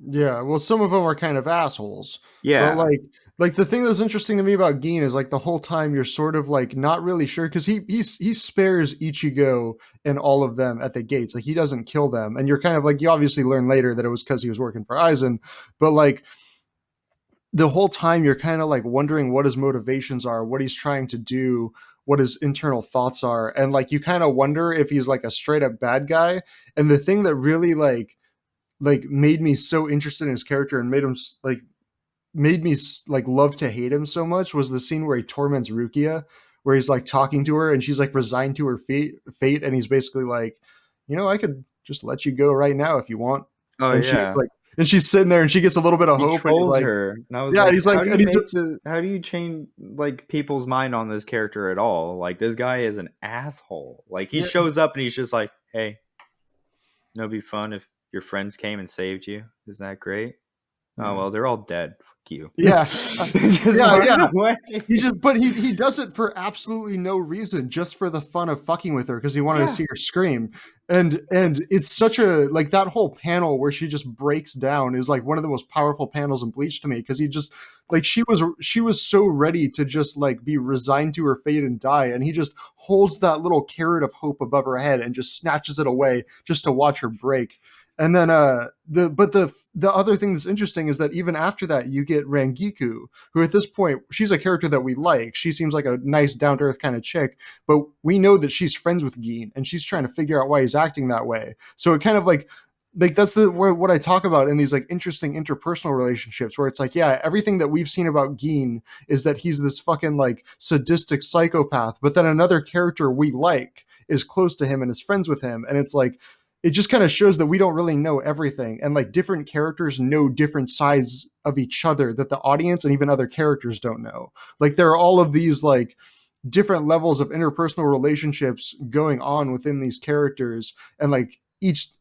Yeah, well, some of them are kind of assholes, but Yeah. like the thing that's interesting to me about Geen is like the whole time you're sort of like not really sure because he spares Ichigo and all of them at the gates, like he doesn't kill them, and you're kind of like you obviously learn later that it was because he was working for Aizen, but like the whole time you're kind of like wondering what his motivations are, what he's trying to do, what his internal thoughts are, and like you kind of wonder if he's like a straight up bad guy, and the thing that really like made me so interested in his character and made me like love to hate him so much was the scene where he torments Rukia, where he's like talking to her and she's like resigned to her fate, and he's basically like, I could just let you go right now if you want, Oh and she's yeah. like, and she's sitting there and she gets a little bit of He hope, and he's trolls like, her, and I was yeah, and like, he's like, and he's just how do you change like people's mind on this character at all? Like this guy is an asshole. Like he yeah, shows up and he's just like, hey, it'd be fun if your friends came and saved you. Isn't that great? Oh yeah, well, they're all dead. Fuck you. yeah, Just yeah, walks yeah. away. He does it for absolutely no reason, just for the fun of fucking with her because he wanted to Yeah. see her scream. And it's such a like that whole panel where she just breaks down is like one of the most powerful panels in Bleach to me because he just like she was so ready to just like be resigned to her fate and die, and he just holds that little carrot of hope above her head and just snatches it away just to watch her break. And then the other thing that's interesting is that even after that you get Rangiku, who at this point she's a character that we like. She seems like a nice down to earth kind of chick, but we know that she's friends with Geen and she's trying to figure out why he's acting that way. So it kind of like that's what I talk about in these like interesting interpersonal relationships where it's like, yeah, everything that we've seen about Geen is that he's this fucking like sadistic psychopath, but then another character we like is close to him and is friends with him, and it's like it just kind of shows that we don't really know everything, and like different characters know different sides of each other that the audience and even other characters don't know. Like there are all of these like different levels of interpersonal relationships going on within these characters, and like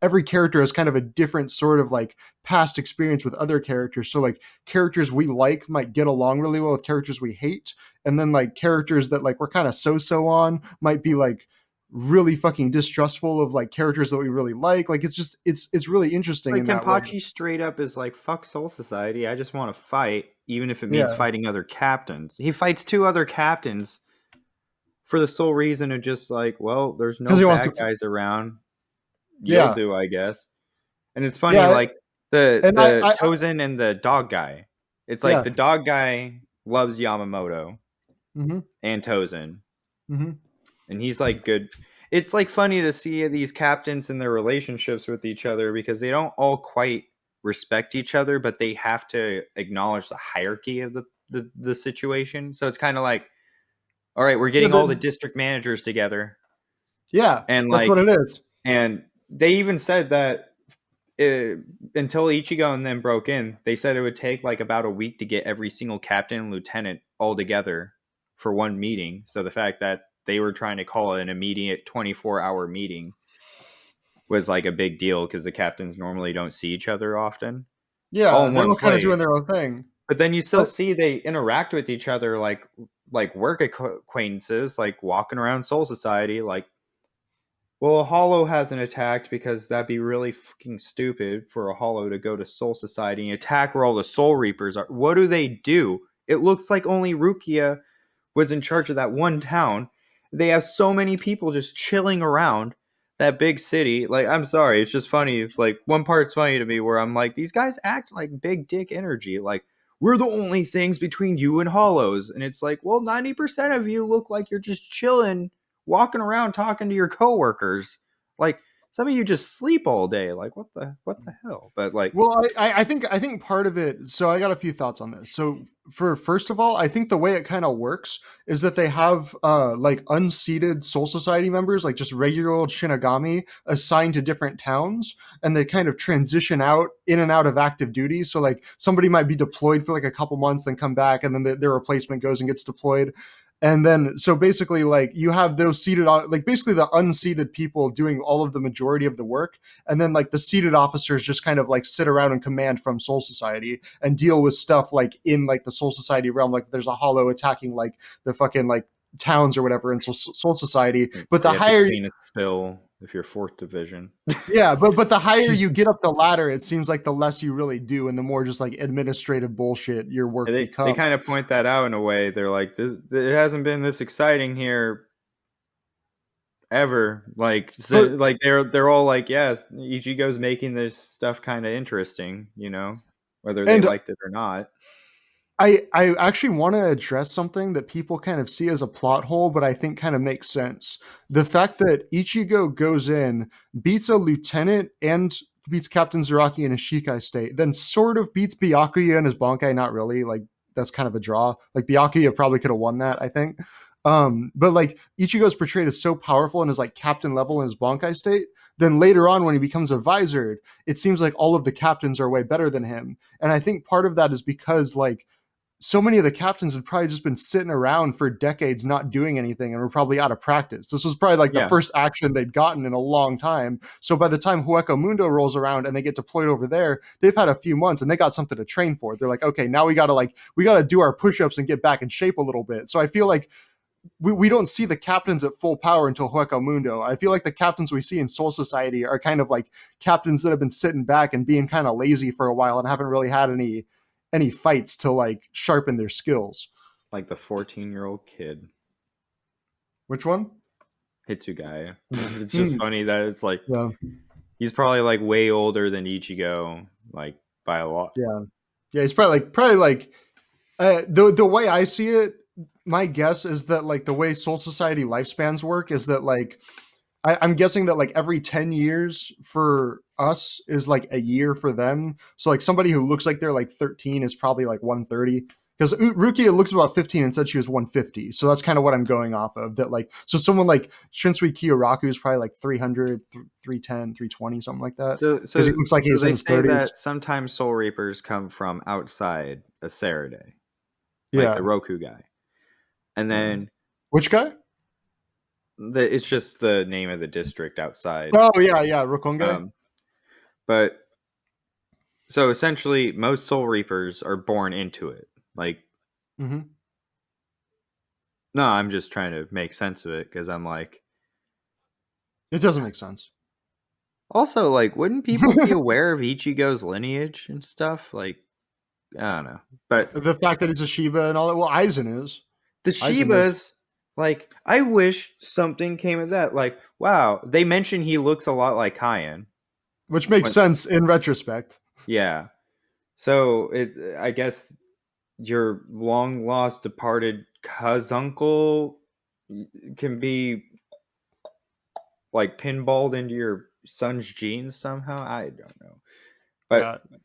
every character has kind of a different sort of like past experience with other characters, so like characters we like might get along really well with characters we hate, and then like characters that like we're kind of so on might be like really fucking distrustful of like characters that we really like it's just it's really interesting Like in that way. Kenpachi straight up is like, fuck Soul Society. I just want to fight, even if it means Yeah, fighting other captains. He fights two other captains for the sole reason of just like, well, there's no because he wants bad to. guys around. You'll Yeah, do, I guess. And it's funny, yeah, like the and the Tozen and the dog guy. It's like yeah. the dog guy loves Yamamoto Mm-hmm, and Tozen, mm-hmm. and he's like good. It's like funny to see these captains and their relationships with each other because they don't all quite respect each other, but they have to acknowledge the hierarchy of the situation. So it's kind of like, all right, we're Yeah, getting all the district managers together, yeah, and that's what like, it is. and they even said that until Ichigo and them broke in, they said it would take like about a week to get every single captain and lieutenant all together for one meeting. So the fact that they were trying to call an immediate 24-hour meeting was like a big deal because the captains normally don't see each other often, all Yeah, in they're one all kind of doing place. their own thing. But then you still But see they interact with each other like work acquaintances, like walking around Soul Society, like, well, a Hollow hasn't attacked because that'd be really fucking stupid for a Hollow to go to Soul Society and attack where all the Soul Reapers are. What do? It looks like only Rukia was in charge of that one town. They have so many people just chilling around that big city. Like, I'm sorry, it's just funny. Like, one part's funny to me where I'm like, these guys act like big dick energy. Like, we're the only things between you and Hollows. And it's like, well, 90% of you look like you're just chilling, walking around talking to your coworkers. Like, some of you just sleep all day. Like, what the hell? But like, well, I think part of it. So I got a few thoughts on this. So for first of all, I think the way it kind of works is that they have like unseated Soul Society members, like just regular old Shinigami, assigned to different towns, and they kind of transition out in and out of active duty. So like somebody might be deployed for like a couple months, then come back, and then their replacement goes and gets deployed. And then so basically like you have those seated, like basically the unseated people doing all of the majority of the work, and then like the seated officers just kind of like sit around and command from Soul Society and deal with stuff like in like the Soul Society realm. Like there's a Hollow attacking like the fucking like towns or whatever in Soul Society. But they the have to higher, clean a spill if you're fourth division. yeah, but the higher you get up the ladder, it seems like the less you really do, and the more just like administrative bullshit your work They kind becomes. of point that out in a way. They're like, this it hasn't been this exciting here ever. Like, so, But like they're all like, yeah, Ichigo's making this stuff kind of interesting, whether they and liked it or not. I actually want to address something that people kind of see as a plot hole, but I think kind of makes sense. The fact that Ichigo goes in, beats a lieutenant, and beats Captain Zaraki in a Shikai state, then sort of beats Byakuya and his Bankai. Not really. Like that's kind of a draw. Like Byakuya probably could have won that, I think. But like Ichigo's portrayed as so powerful and is like captain level in his Bankai state. Then later on, when he becomes a visored, it seems like all of the captains are way better than him. And I think part of that is because like so many of the captains had probably just been sitting around for decades not doing anything and were probably out of practice. This was probably like the Yeah, first action they'd gotten in a long time. So by the time Hueco Mundo rolls around and they get deployed over there, they've had a few months and they got something to train for. They're like, okay, now we gotta do our push-ups and get back in shape a little bit. So I feel like we don't see the captains at full power until Hueco Mundo. I feel like the captains we see in Soul Society are kind of like captains that have been sitting back and being kind of lazy for a while and haven't really had any fights to like sharpen their skills. like the 14-year-old kid Which one? Hitsugaya. It's just Hmm. funny that it's like Yeah, he's probably like way older than Ichigo, like by a lot. yeah, yeah. He's probably like the way I see it. My guess is that like the way Soul Society lifespans work is that like I'm guessing that like every 10 years for us is like a year for them. So like somebody who looks like they're like 13 is probably like 130. Because Rukia looks about 15 and said she was 150. So that's kind of what I'm going off of. That like, so someone like Shinsui Kiyoraku is probably like 300, 310, 320, something like that. So Because he so looks like so he's in they his say 30s. that sometimes Soul Reapers come from outside a Sarade, like the Yeah. Roku guy. And Yeah. then Which guy? it's just the name of the district outside. Oh, yeah, yeah. Rokonge. Um, but so essentially, most Soul Reapers are born into it. Like, Hmm. no, I'm just trying to make sense of it because I'm like, It doesn't make sense. also, like, wouldn't people be aware of Ichigo's lineage and stuff? Like, I don't know. But The fact that he's a Shiba and all that. Well, Aizen is. the Aizen knows. Shibas, like, I wish something came of that. Like, wow, they mentioned he looks a lot like Kyan. Which makes When, sense in retrospect. yeah. So I guess your long lost departed cousuncle can be like pinballed into your son's genes somehow. I don't know, but Yeah.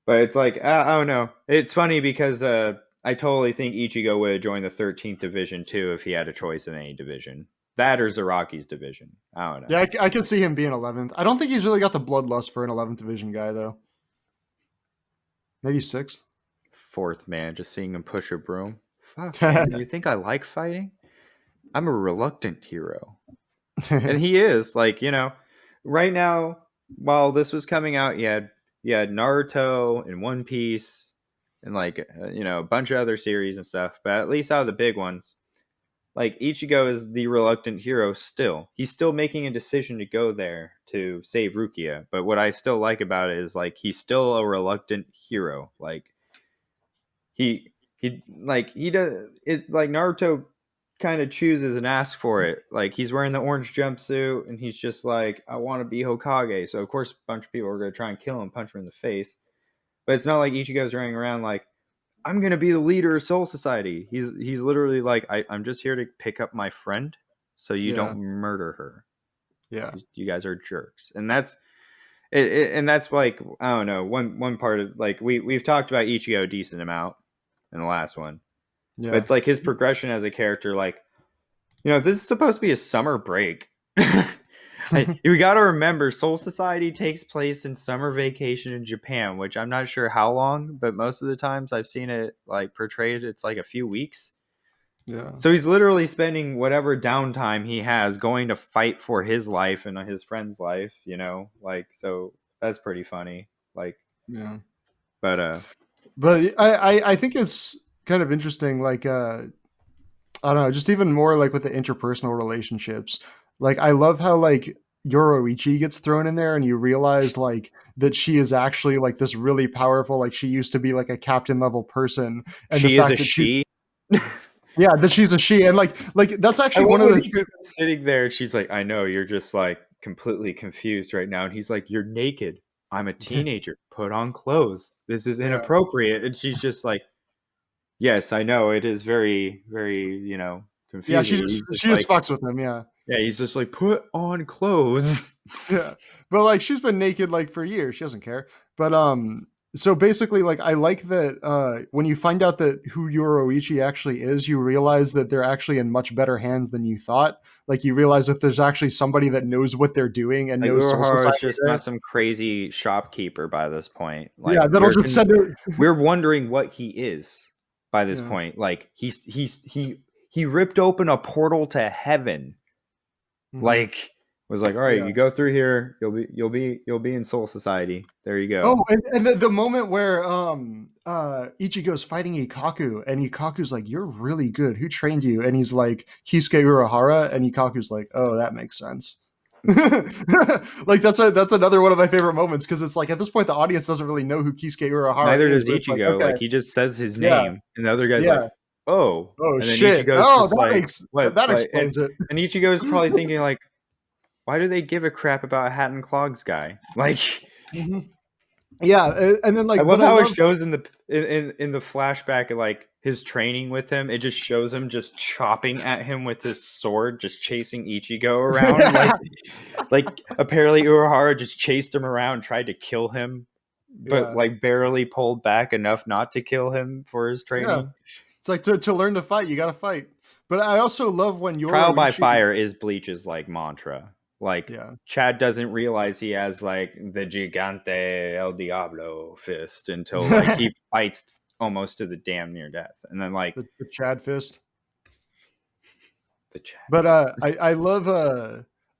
But it's like I don't know. It's funny because I totally think Ichigo would have joined the 13th division too if he had a choice in any division. That or Zaraki's division. I don't Yeah, know. I can see him being 11th. I don't think he's really got the bloodlust for an 11th division guy though. Maybe 6th. Fourth man, just seeing him push a broom. Fuck man, you think I like fighting? I'm a reluctant hero. And he is like, right now, while this was coming out, you had Naruto and One Piece and like a bunch of other series and stuff, but at least out of the big ones, like Ichigo is the reluctant hero still. He's still making a decision to go there to save Rukia, but what I still like about it is like he's still a reluctant hero. Like he does it, like Naruto kind of chooses and asks for it. Like he's wearing the orange jumpsuit and he's just like, I want to be Hokage. So of course a bunch of people are gonna try and kill him, punch him in the face. But it's not like Ichigo's running around like, I'm gonna be the leader of Soul Society. He's literally like, I'm just here to pick up my friend so you Yeah, don't murder her. yeah, You guys are jerks. And that's and that's like, I don't know, one part of like we've talked about Ichigo a decent amount in the last one. But yeah. it's like his progression as a character, like, this is supposed to be a summer break. We got to remember Soul Society takes place in summer vacation in Japan, which I'm not sure how long, but most of the times I've seen it like portrayed, it's like a few weeks. Yeah, So he's literally spending whatever downtime he has going to fight for his life and his friend's life, like, so that's pretty funny. Like, yeah. but But I think it's kind of interesting. Like, I don't know, just even more like with the interpersonal relationships. Like, I love how like Yoroichi gets thrown in there, and you realize like that she is actually like this really powerful. Like, she used to be like a captain level person, and the she is a fact that she, she. yeah, that she's a she, and like that's I actually love one of when the he's sitting there. She's like, I know you're just like completely confused right now. And he's like, you're naked. I'm a teenager. Put on clothes. This is yeah. inappropriate. And she's just like, yes, I know. It is very, very, Yeah, confusing. And he's just she just like, fucks with him, yeah. yeah, he's just like, put on clothes. Yeah. But like she's been naked like for years. She doesn't care. But so basically like I like that when you find out that who Yoroichi actually is, you realize that they're actually in much better hands than you thought. Like you realize that there's actually somebody that knows what they're doing and Like knows Soul Urahara is Society just there. not some crazy shopkeeper by this point. Like Yeah, that'll just send her. we're wondering what he is by this Yeah. point. Like he ripped open a portal to heaven. Hmm. Like was like, all right, Yeah. you go through here, you'll be in Soul Society. There you go. Oh, and the moment where Ichigo's fighting Ikaku and Ikaku's like, "You're really good. Who trained you?" And he's like, "Kisuke Urahara," and Ikaku's like, "Oh, that makes sense." Like that's another one of my favorite moments because it's like at this point the audience doesn't really know who Kisuke Urahara Neither is, does but it's like, Ichigo. okay, Like he just says his yeah, name, and the other guy's like, yeah. oh, Oh and then shit. Ichigo's Oh, just like, what? that Like, explains it. and Ichigo's probably thinking like, why do they give a crap about a hat and clogs guy? Like, Mhm. Yeah, and then I like, love but I how it love, shows in the flashback of like his training with him. It just shows him just chopping at him with his sword, just chasing Ichigo around. Like apparently Urahara just chased him around, tried to kill him, but yeah, like barely pulled back enough not to kill him for his yeah. training. It's like to learn to fight, you got to fight. But I also love when Trial by Yoroichi, fire is Bleach's like mantra. Like yeah. Chad doesn't realize he has like the Gigante El Diablo fist until like he fights almost to the damn near death, and then like The Chad fist. the Chad. But I love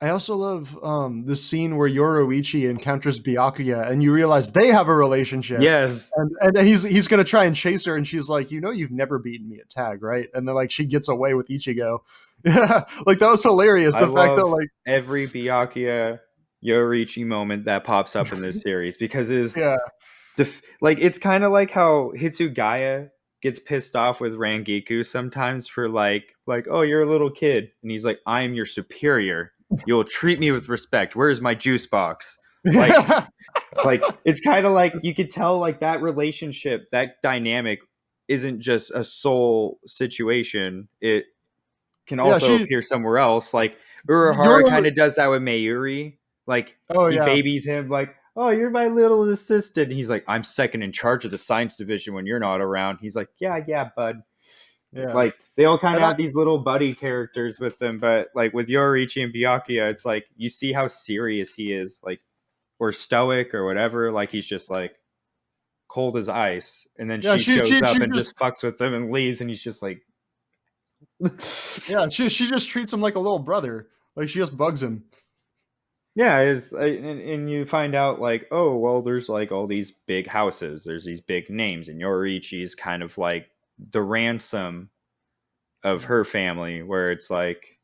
I also love the scene where Yoroichi encounters Byakuya and you realize they have a relationship. Yes, And he's gonna try and chase her, and she's like, you know, you've never beaten me at tag, right? And then like she gets away with Ichigo. Yeah, like that was hilarious. I The fact that love like every Byakuya Yoriichi moment that pops up in this series because it is yeah, like it's kind of like how Hitsugaya gets pissed off with Rangiku sometimes for like oh you're a little kid and he's like I'm your superior, you'll treat me with respect, where's my juice box, like it's kind of like you could tell like that relationship, that dynamic isn't just a soul situation, it can yeah. also She appear somewhere else. Like Urahara Yoro. kind of does that with Mayuri. Like Oh he yeah, babies him, like, "Oh, you're my little assistant." And he's like, "I'm second in charge of the science division when you're not around." He's like, "Yeah, yeah, bud." Yeah, Like they all kind and of have these little buddy characters with them, but like with Yoriichi and Byakuya, it's like you see how serious he is, like or stoic or whatever. Like he's just like cold as ice, and then yeah, she shows she up and just just fucks with him and leaves, and he's just like, yeah, she just treats him like a little brother. Like she just bugs him. yeah, and you find out like, oh well, there's like all these big houses, there's these big names, and Yoriichi's kind of like the ransom of Mhm. her family, where it's like,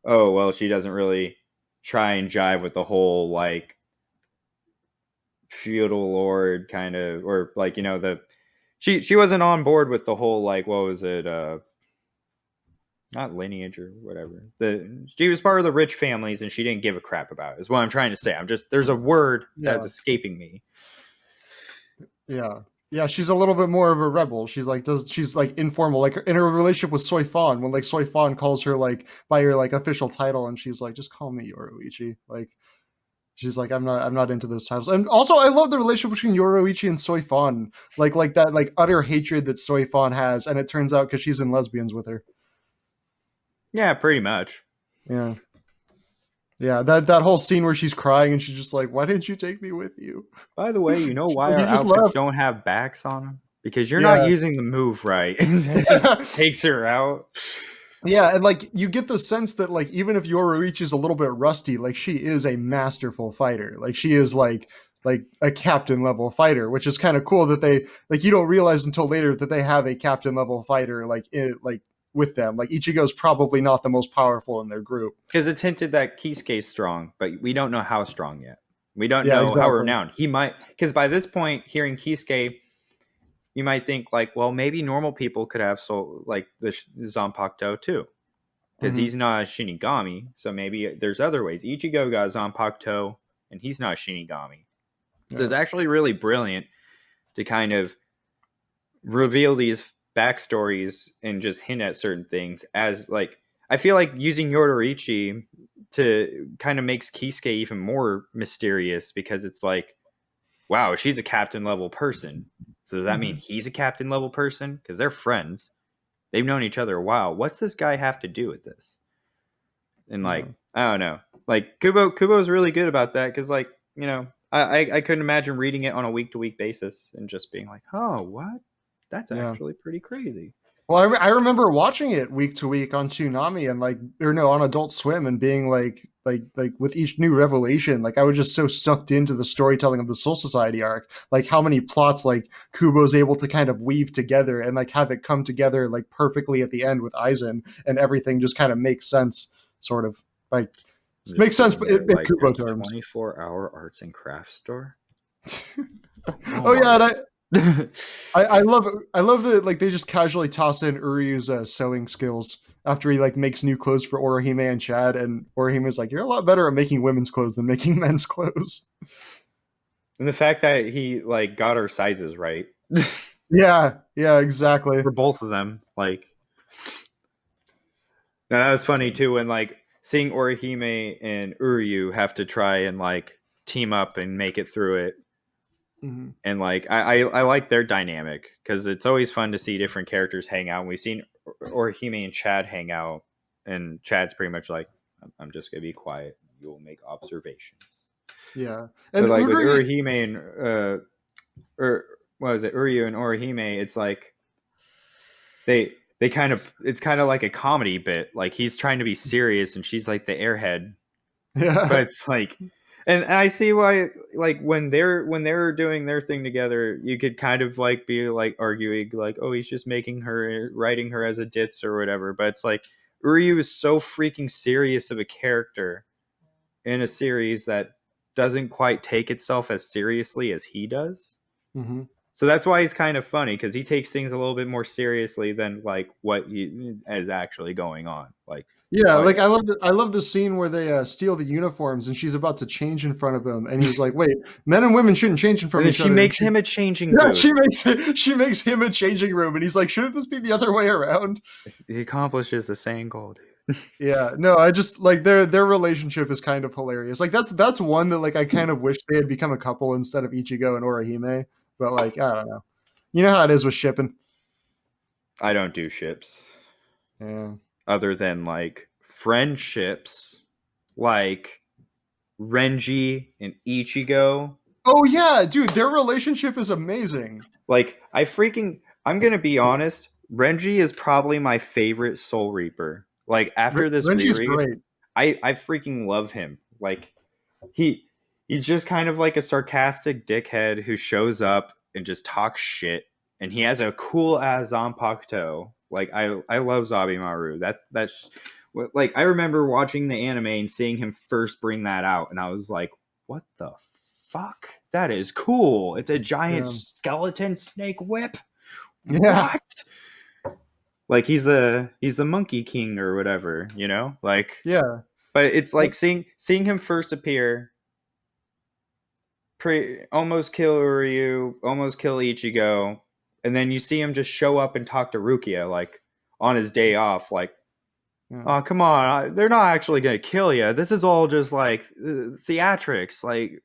oh well, she doesn't really try and jive with the whole like feudal lord kind of, or like the she wasn't on board with the whole like what was it not lineage or whatever. She was part of the rich families and she didn't give a crap about it. Is what I'm trying to say. I'm just there's a word that's Yeah, escaping me. yeah, yeah. She's a little bit more of a rebel. She's like informal, like in her relationship with Soy Fan, when like Soy Fan calls her like by her like official title, and she's like, just call me Yoroichi. Like she's like, I'm not into those titles. And also, I love the relationship between Yoroichi and Soy Fan, like that like utter hatred that Soy Fan has, and it turns out because she's in lesbians with her. Yeah, pretty much. Yeah. Yeah, that whole scene where she's crying and she's just like, "Why didn't you take me with you?" By the way, you know She's why like, our "You just outfits left." don't have backs on them? Because you're not Yeah, using the move right. And that just takes her out. yeah, and like you get the sense that like even if Yoruichi is a little bit rusty, like she is a masterful fighter. Like she is like a captain level fighter, which is kind of cool that they like you don't realize until later that they have a captain level fighter like with them. Like Ichigo's probably not the most powerful in their group. Because it's hinted that Kisuke's strong, but we don't know how strong yet. We don't Yeah, know how exactly. renowned. He might, because by this point, hearing Kisuke, you might think like, well, maybe normal people could have soul like the Zanpakuto too, because Hmm. he's not a Shinigami. So maybe there's other ways. Ichigo got Zanpakuto, and he's not a Shinigami. So it's Yeah. actually really brilliant to kind of reveal these backstories and just hint at certain things as like I feel like using Yodorichi to kind of makes Kisuke even more mysterious because it's like, wow, she's a captain level person. So does that mean Hmm. he's a captain level person? Because they're friends. They've known each other a while. What's this guy have to do with this? And Yeah. like, I don't know. Like Kubo's really good about that because like, I couldn't imagine reading it on a week to week basis and just being like, oh, what? That's Yeah. actually pretty crazy. Well, I remember watching it week to week on Toonami and like, or no, on Adult Swim, and being like with each new revelation, like I was just so sucked into the storytelling of the Soul Society arc, like how many plots like Kubo's able to kind of weave together and like have it come together like perfectly at the end with Aizen, and everything just kind of makes sense, sort of like I'm just makes sense sitting there in like Kubo a terms. 24-hour arts and crafts store. Oh Oh my yeah, and god. I love that like they just casually toss in Uryu's sewing skills after he like makes new clothes for Orihime and Chad, and Orihime's like, "You're a lot better at making women's clothes than making men's clothes." And the fact that he like got our sizes right Yeah, yeah, exactly. for both of them, like that was funny too when like seeing Orihime and Uryu have to try and like team up and make it through it. Hmm. And like I like their dynamic because it's always fun to see different characters hang out. And we've seen Orihime and Chad hang out, and Chad's pretty much like, I'm just gonna be quiet. You will make observations. Yeah, But and like with Uryu, Urihime and or what was it, Uryu and Orihime, it's like they kind of it's kind of like a comedy bit. Like he's trying to be serious, and she's like the airhead, yeah, but it's like, and I see why like when they're doing their thing together, you could kind of like be like arguing like, oh, he's just making her writing her as a ditz or whatever, but it's like Uryu is so freaking serious of a character in a series that doesn't quite take itself as seriously as he does. hmm, So that's why he's kind of funny because he takes things a little bit more seriously than like what is actually going on. Like, yeah. oh Like yeah, I love the scene where they steal the uniforms, and she's about to change in front of him, and he's like, "Wait, men and women shouldn't change in and front of then each she other." And makes she him a changing Yeah, booth. she makes him a changing room, and he's like, "Shouldn't this be the other way around?" He accomplishes the same goal, dude. Yeah, no, I just like their relationship is kind of hilarious. Like that's one that like I kind of wish they had become a couple instead of Ichigo and Orihime. But like I don't know, you know how it is with shipping. I don't do ships Yeah. other than like friendships, like Renji and Ichigo. Oh yeah, dude, their relationship is amazing. Like I'm gonna be honest, Renji is probably my favorite Soul Reaper. Like after this Renji's reread, great. I freaking love him. Like he he's just kind of like a sarcastic dickhead who shows up and just talks shit. And he has a cool ass Zanpakuto. Like I love Zabimaru. That's like I remember watching the anime and seeing him first bring that out, and I was like, what the fuck? That is cool. It's a giant Yeah. skeleton snake whip. Yeah. What? Like he's the monkey king or whatever, you know? Like Yeah. but it's like seeing him first appear, almost kill Uryu, almost kill Ichigo, and then you see him just show up and talk to Rukia like on his day off. Like, Yeah. oh come on, they're not actually gonna kill you. This is all just like theatrics. Like,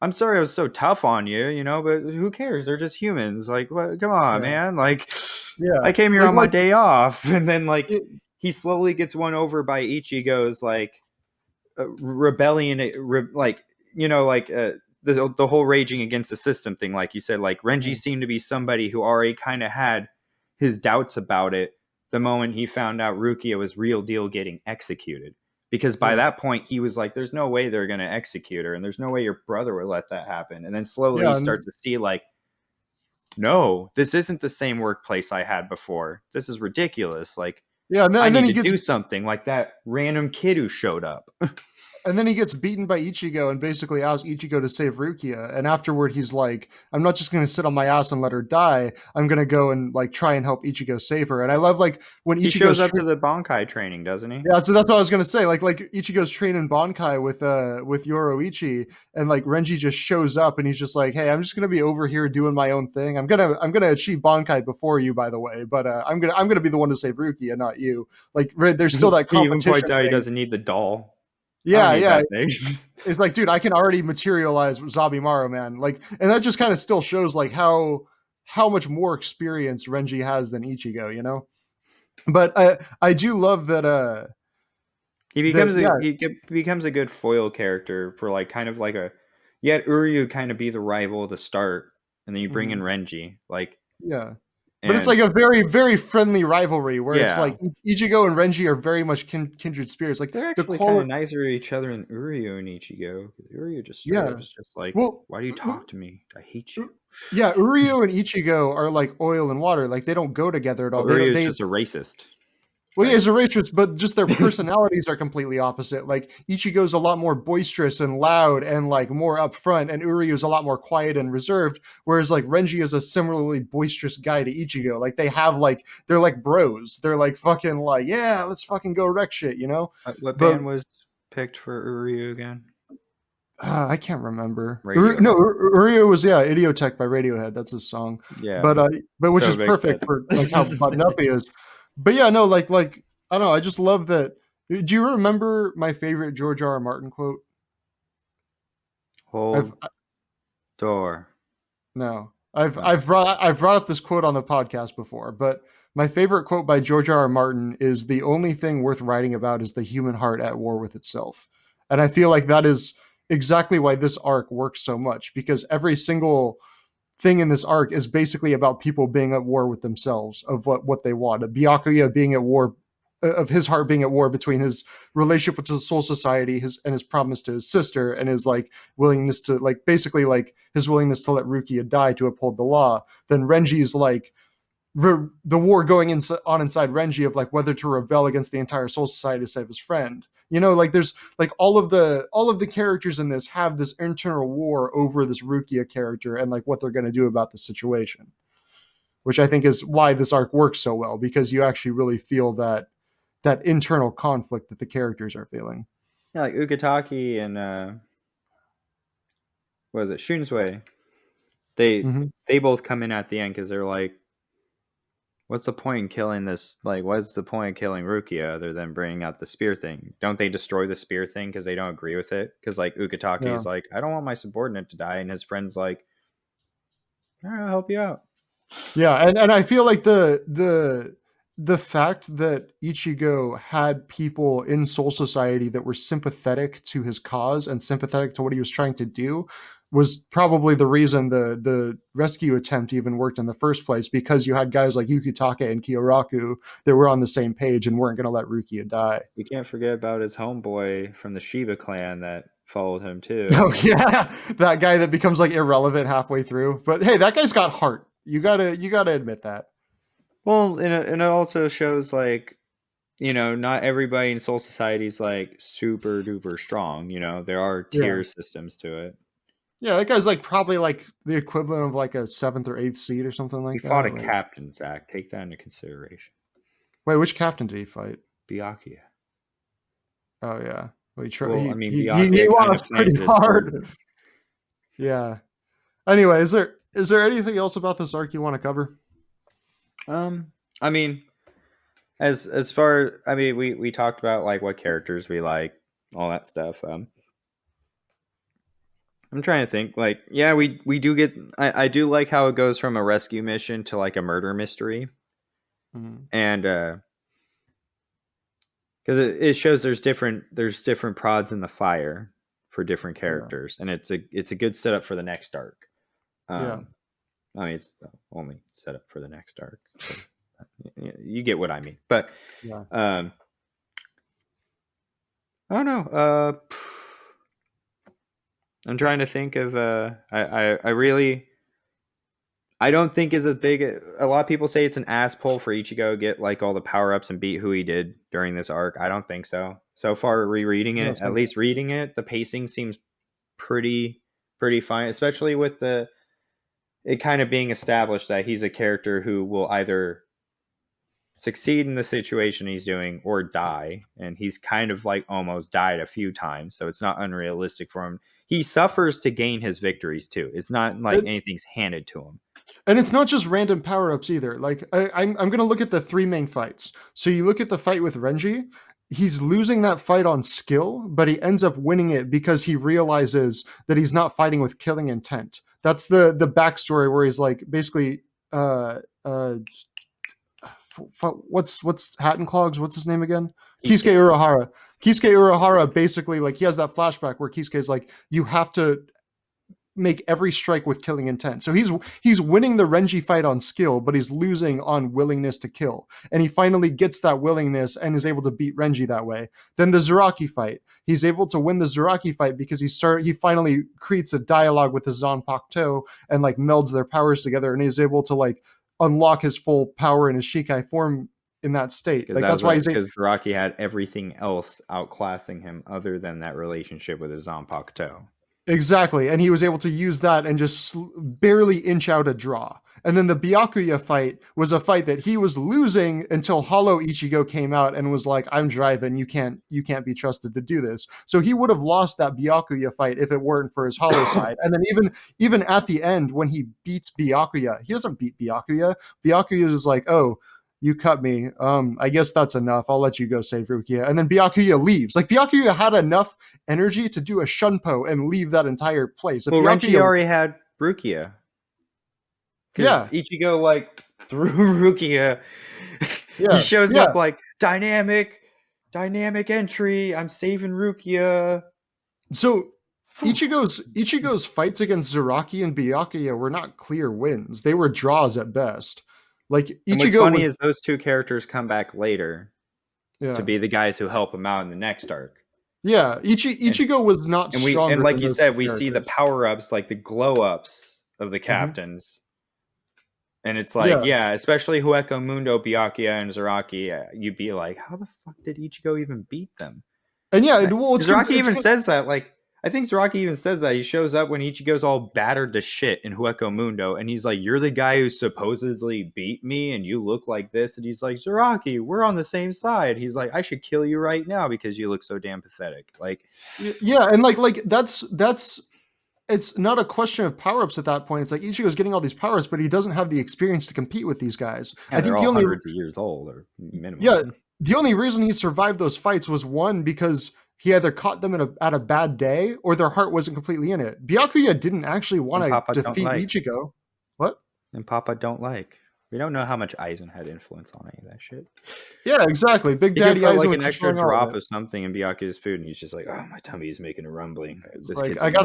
I'm sorry I was so tough on you, you know, but who cares? They're just humans. Like, what? Come on, Yeah. man. Like, I Yeah. came here Like on my like day off, and then like it, he slowly gets won over by Ichigo's like rebellion, like like the whole raging against the system thing. Like you said, like Renji yeah. seemed to be somebody who already kind of had his doubts about it the moment he found out Rukia was real deal getting executed. Because by Yeah. that point he was like, "There's no way they're gonna execute her, and there's no way your brother would let that happen." And then slowly you Yeah. start to see like, no, this isn't the same workplace I had before. This is ridiculous. Like, Yeah. I And then need he to gets do something. Like that random kid who showed up. beaten by Ichigo and basically asks Ichigo to save Rukia. And afterward, he's like, "I'm not just going to sit on my ass and let her die. I'm going to go and like try and help Ichigo save her." And I love like when He shows Ichigo's up to the Bankai training, doesn't he? yeah, so that's what I was gonna say. Like Ichigo's training Bankai with Yoroichi, and like Renji just shows up and he's just like, "Hey, I'm just gonna be over here doing my own thing. I'm gonna achieve Bankai before you, by the way, but I'm gonna be the one to save Rukia, not you." Like there's still that He even points competition out he thing. doesn't need the doll. I don't Yeah, need yeah. that thing. It's like, dude, I can already materialize Zabimaru, man. Like, and that just kind of still shows like how much more experience Renji has than Ichigo, you know. But I do love that that yeah. He becomes a good foil character for like kind of like a yet Uryu kind of be the rival to start, and then you bring in Mhm. Renji like Yeah. But it's and like a very, very friendly rivalry where it's yeah, like Ichigo and Renji are very much kindred spirits. Like they're the actually kind of quality, nicer to each other than Uryu and Ichigo. Uryu just straight up yeah. is just like, Well, why do you talk to me? I hate you. yeah, Uryu and Ichigo are like oil and water. Like they don't go together at all. Well, They don't. Uryu is They just a racist. well, yeah, Like it's a racist, but just their personalities are completely opposite. Like Ichigo's a lot more boisterous and loud and like more upfront, and Uryu's a lot more quiet and reserved. Whereas like Renji is a similarly boisterous guy to Ichigo. Like they have like they're like bros. They're like fucking like yeah, let's fucking go wreck shit, you know. what But band was picked for Uryu again? I can't remember. No, Radiohead. Uryu was yeah, Idiotech by Radiohead. That's his song. Yeah. But which So is big perfect fit. for like how buttoned up he is. But yeah, no, like I don't know. I just love that. Do you remember my favorite George R. R. Martin quote? I've Hold door. no, No. I've brought up this quote on the podcast before, but my favorite quote by George R. R. Martin is the only thing worth writing about is the human heart at war with itself, and I feel like that is exactly why this arc works so much because every single thing in this arc is basically about people being at war with themselves of what they want. Byakuya being at war of his heart being at war between his relationship with the soul society his and his promise to his sister and his like willingness to like basically like his willingness to let Rukia die to uphold the law. Then Renji's like the war going on inside Renji of like whether to rebel against the entire soul society to save his friend. You know, like there's like all of the characters in this have this internal war over this Rukia character and like what they're going to do about the situation, which I think is why this arc works so well because you actually really feel that internal conflict that the characters are feeling. Yeah, like Ukitake and what is it, Shunsui? They Mm-hmm. they both come in at the end because they're like, What's the point in killing this? Like, what's the point of killing Rukia other than bringing out the spear thing? Don't they destroy the spear thing because they don't agree with it? Because like Ukitake Yeah. is like, I don't want my subordinate to die, and his friend's like, all right, I'll help you out. Yeah, and I feel like the fact that Ichigo had people in Soul Society that were sympathetic to his cause and sympathetic to what he was trying to do was probably the reason the rescue attempt even worked in the first place, because you had guys like Yukitake and Kiyoraku that were on the same page and weren't going to let Rukia die. You can't forget about his homeboy from the Shiba clan that followed him Oh too. yeah, that guy that becomes like irrelevant halfway through. But hey, that guy's got heart. You gotta admit that. Well, and it also shows like, not everybody in Soul Society is like super duper strong. There are Yeah. tier systems to it. Yeah, that guy's like probably like the equivalent of like a seventh or eighth seed or something He like fought that. a Like, captain, Zach. Take that into consideration. wait, which captain did he fight? Byakuya. Oh yeah, well, Well, I mean, he Byakuya kind of lost pretty planted his sword. hard. Yeah. Anyway, is there anything else about this arc you want to cover? Um, I mean, as far, I mean, we talked about like what characters we like, all that stuff. I'm trying to think. Like, yeah, we do get. I do like how it goes from a rescue mission to like a murder mystery, Mhm. and because it shows there's different prods in the fire for different Yeah, characters, and it's a good setup for the next arc. yeah, Um, I mean, it's the only setup for the next arc. So, you get what I mean. But yeah. um, I don't know. I'm trying to think of. I really. I don't think is as big. A lot of people say it's an ass pull for Ichigo to get like all the power ups and beat who he did during this arc. I don't think so. So far, rereading You it, don't at think least reading it, the pacing seems pretty fine, especially with the it kind of being established that he's a character who will either succeed in the situation he's doing or die, and he's kind of like almost died a few times, so it's not unrealistic for him. He suffers to gain his victories too. It's not like it? anything's handed to him. And it's not just random power ups either. Like I'm gonna look at the three main fights. So you look at the fight with Renji. He's losing that fight on skill, but he ends up winning it because he realizes that he's not fighting with killing intent. That's the backstory where he's like basically uh uh what's Hatton Clogs? What's his name again? Kisuke Kisuke. Urahara. Kisuke Urahara basically like he has that flashback where Kisuke is like, you have to make every strike with killing intent. So he's winning the Renji fight on skill, but he's losing on willingness to kill. And he finally gets that willingness and is able to beat Renji that way. Then the Zaraki fight. He's able to win the Zaraki fight because he finally creates a dialogue with the Zanpakuto and like melds their powers together, and he's able to like unlock his full power in his Shikai form in that state. Because Like that's why he's because Rocky had everything else outclassing him other than that relationship with his Zanpakuto. exactly, and he was able to use that and just barely inch out a draw. And then the Byakuya fight was a fight that he was losing until Hollow Ichigo came out and was like, "I'm driving. You can't be trusted to do this." So he would have lost that Byakuya fight if it weren't for his Hollow side. And then even at the end when he beats Byakuya, he doesn't beat Byakuya. Byakuya is like, "Oh, you cut me. I guess that's enough. I'll let you go save Rukia." And then Byakuya leaves. Like Byakuya had enough energy to do a shunpo and leave that entire place. If Well, Renji Byakuya, already had Rukia because yeah, Ichigo like threw Rukia. He yeah, shows yeah. up like dynamic entry. I'm saving Rukia. So Ichigo's fights against Zaraki and Byakuya were not clear wins. They were draws at best. Like And what's Ichigo funny was, is those two characters come back later to yeah, be the guys who help him out in the next arc. yeah. And Ichigo was not and stronger like than you those said, two we see the characters. power ups, like the glow ups of the Mhm. captains. And it's like, Yeah, yeah, especially Hueco Mundo, Byakuya, and Zaraki, you'd be like, how the fuck did Ichigo even beat them? and yeah, And well, Zaraki even says that. Like, I think Zaraki even says that. He shows up when Ichigo's all battered to shit in Hueco Mundo, and he's like, "You're the guy who supposedly beat me, and you look like this." And he's like, "Zaraki, we're on the same side." He's like, "I should kill you right now because you look so damn pathetic." Like, yeah, and like that's it's not a question of power ups at that point. It's like Ichigo's getting all these power ups, but he doesn't have the experience to compete with these guys. Yeah, I they're think the all only hundreds of years old or yeah, minimum. the only reason he survived those fights was one because he either caught them at a bad day or their heart wasn't completely in it. Byakuya didn't actually want And to Papa don't defeat like. Ichigo. What? And Papa don't like. We don't know how much Aizen had influence on any of that shit. Yeah, exactly. Big He could Daddy put Aizen like was an just extra throwing all of drop it. of something in Byakuya's food, and he's just like, "Oh, my tummy is making a rumbling. It's This like kid's I annoying."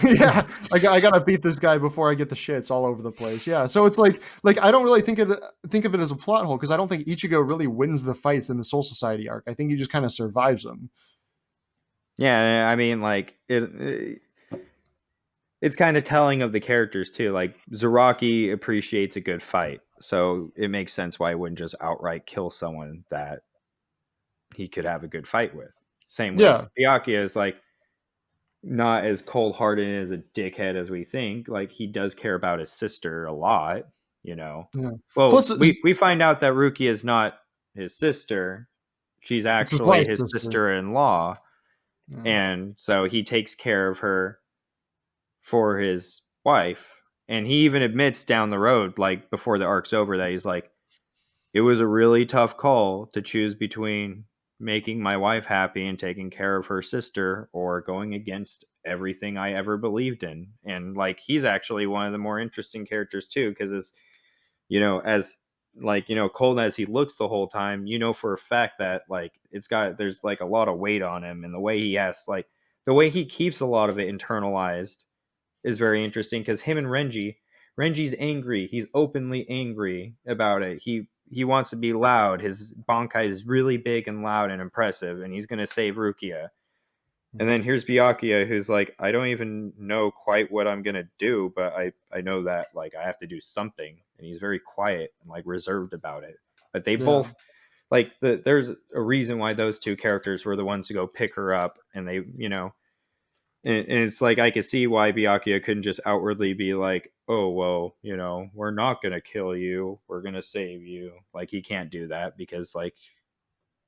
gotta, yeah, I gotta beat this guy before I get the shits all over the place. Yeah, so it's like I don't really think of it as a plot hole because I don't think Ichigo really wins the fights in the Soul Society arc. I think he just kind of survives them. Yeah, I mean, like it's kind of telling of the characters too. Like Zaraki appreciates a good fight, so it makes sense why he wouldn't just outright kill someone that he could have a good fight with. Same with Yeah, Byakuya is like not as cold hearted as a dickhead as we think. Like he does care about his sister a lot, you know. yeah. Well, Plus, we find out that Ruki is not his sister. She's it's his actually wife's his sister. sister in law. Yeah. And so he takes care of her for his wife. And he even admits down the road, like before the arc's over, that he's like, it was a really tough call to choose between making my wife happy and taking care of her sister or going against everything I ever believed in. And like he's actually one of the more interesting characters too, because as as like, cold as he looks the whole time, for a fact that like there's like a lot of weight on him, and the way he has like the way he keeps a lot of it internalized is very interesting because him and Renji's angry. He's openly angry about it. He wants to be loud. His Bankai is really big and loud and impressive, and he's gonna save Rukia. And then here's Byakuya, who's like, I don't even know quite what I'm gonna do, but I know that like I have to do something. And he's very quiet and like reserved about it. But they Yeah. both like there's a reason why those two characters were the ones to go pick her up, and they and it's like I could see why Byakuya couldn't just outwardly be like, oh well, we're not gonna kill you, we're gonna save you. Like he can't do that because like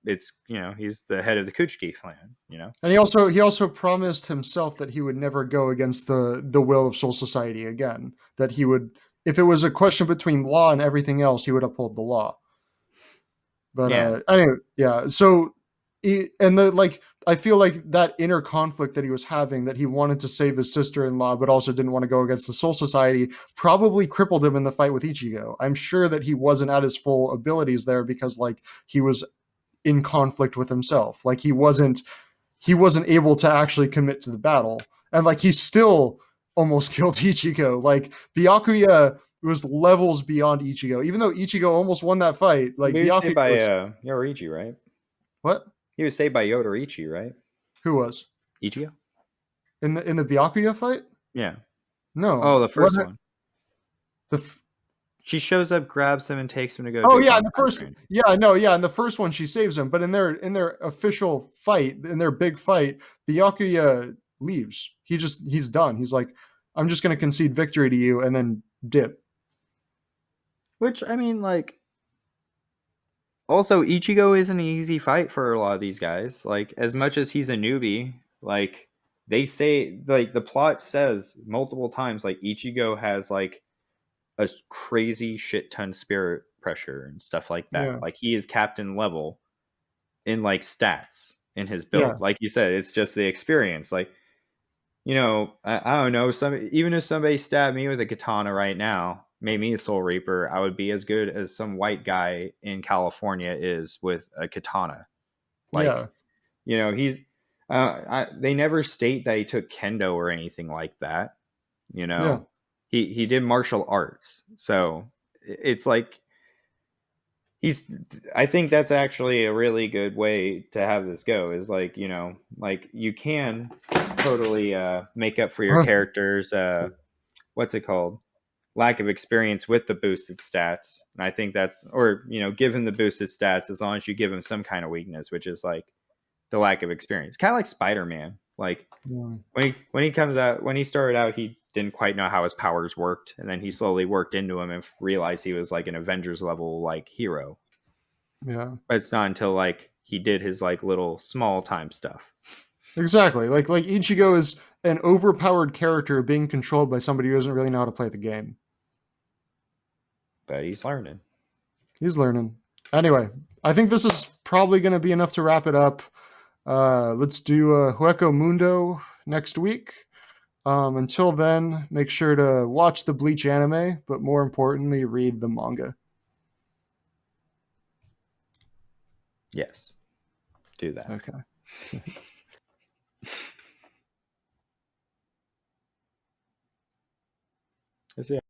it's he's the head of the Kuchiki clan. And he also promised himself that he would never go against the will of Soul Society again. That he would, if it was a question between law and everything else, he would uphold the law. But Yeah. anyway, yeah. So, and the like, I feel like that inner conflict that he was having, that he wanted to save his sister-in-law, but also didn't want to go against the Soul Society, probably crippled him in the fight with Ichigo. I'm sure that he wasn't at his full abilities there because, like, he was in conflict with himself. Like, he wasn't able to actually commit to the battle, and like he still almost killed Ichigo. Like Byakuya was levels beyond Ichigo, even though Ichigo almost won that fight. Like He was Byakuya saved by was Yoriichi, right? what? He was saved by Yodoriichi, right? Who was Ichigo? in the Byakuya fight? Yeah. Oh, No, the what first one. the She shows up, grabs him, and takes him to go Oh do yeah, in the Bankai first training. yeah, no, yeah, in the first one she saves him, but in their official fight, in their big fight, Byakuya leaves. He's done. He's like, I'm just gonna concede victory to you and then dip. Which I mean, like, also Ichigo is an easy fight for a lot of these guys. Like, as much as he's a newbie, like they say, like the plot says multiple times, like Ichigo has like a crazy shit ton spirit pressure and stuff like that. Yeah, Like he is captain level in like stats in his yeah, build. Like you said, it's just the experience. Like, I don't know. Even if somebody stabbed me with a katana right now, made me a Soul Reaper, I would be as good as some white guy in California is with a katana. Like, yeah, he's. They never state that he took kendo or anything like that. You yeah. know, he did martial arts, so it's like he's I think that's actually a really good way to have this go is like like you can totally make up for your characters what's it called lack of experience with the boosted stats, and I think that's or give him the boosted stats as long as you give him some kind of weakness, which is like the lack of experience, kind of like Spider-Man. Like Yeah, when he started out, he didn't quite know how his powers worked, and then he slowly worked into him and realized he was like an Avengers level like hero. yeah. But it's not until like he did his like little small time stuff. Exactly. Like Ichigo is an overpowered character being controlled by somebody who doesn't really know how to play the game. But he's learning. He's learning. Anyway, I think this is probably going to be enough to wrap it up. Let's do Hueco Mundo next week. Until then, make sure to watch the Bleach anime, but more importantly, read the manga. Yes. Do that. Okay. Is it?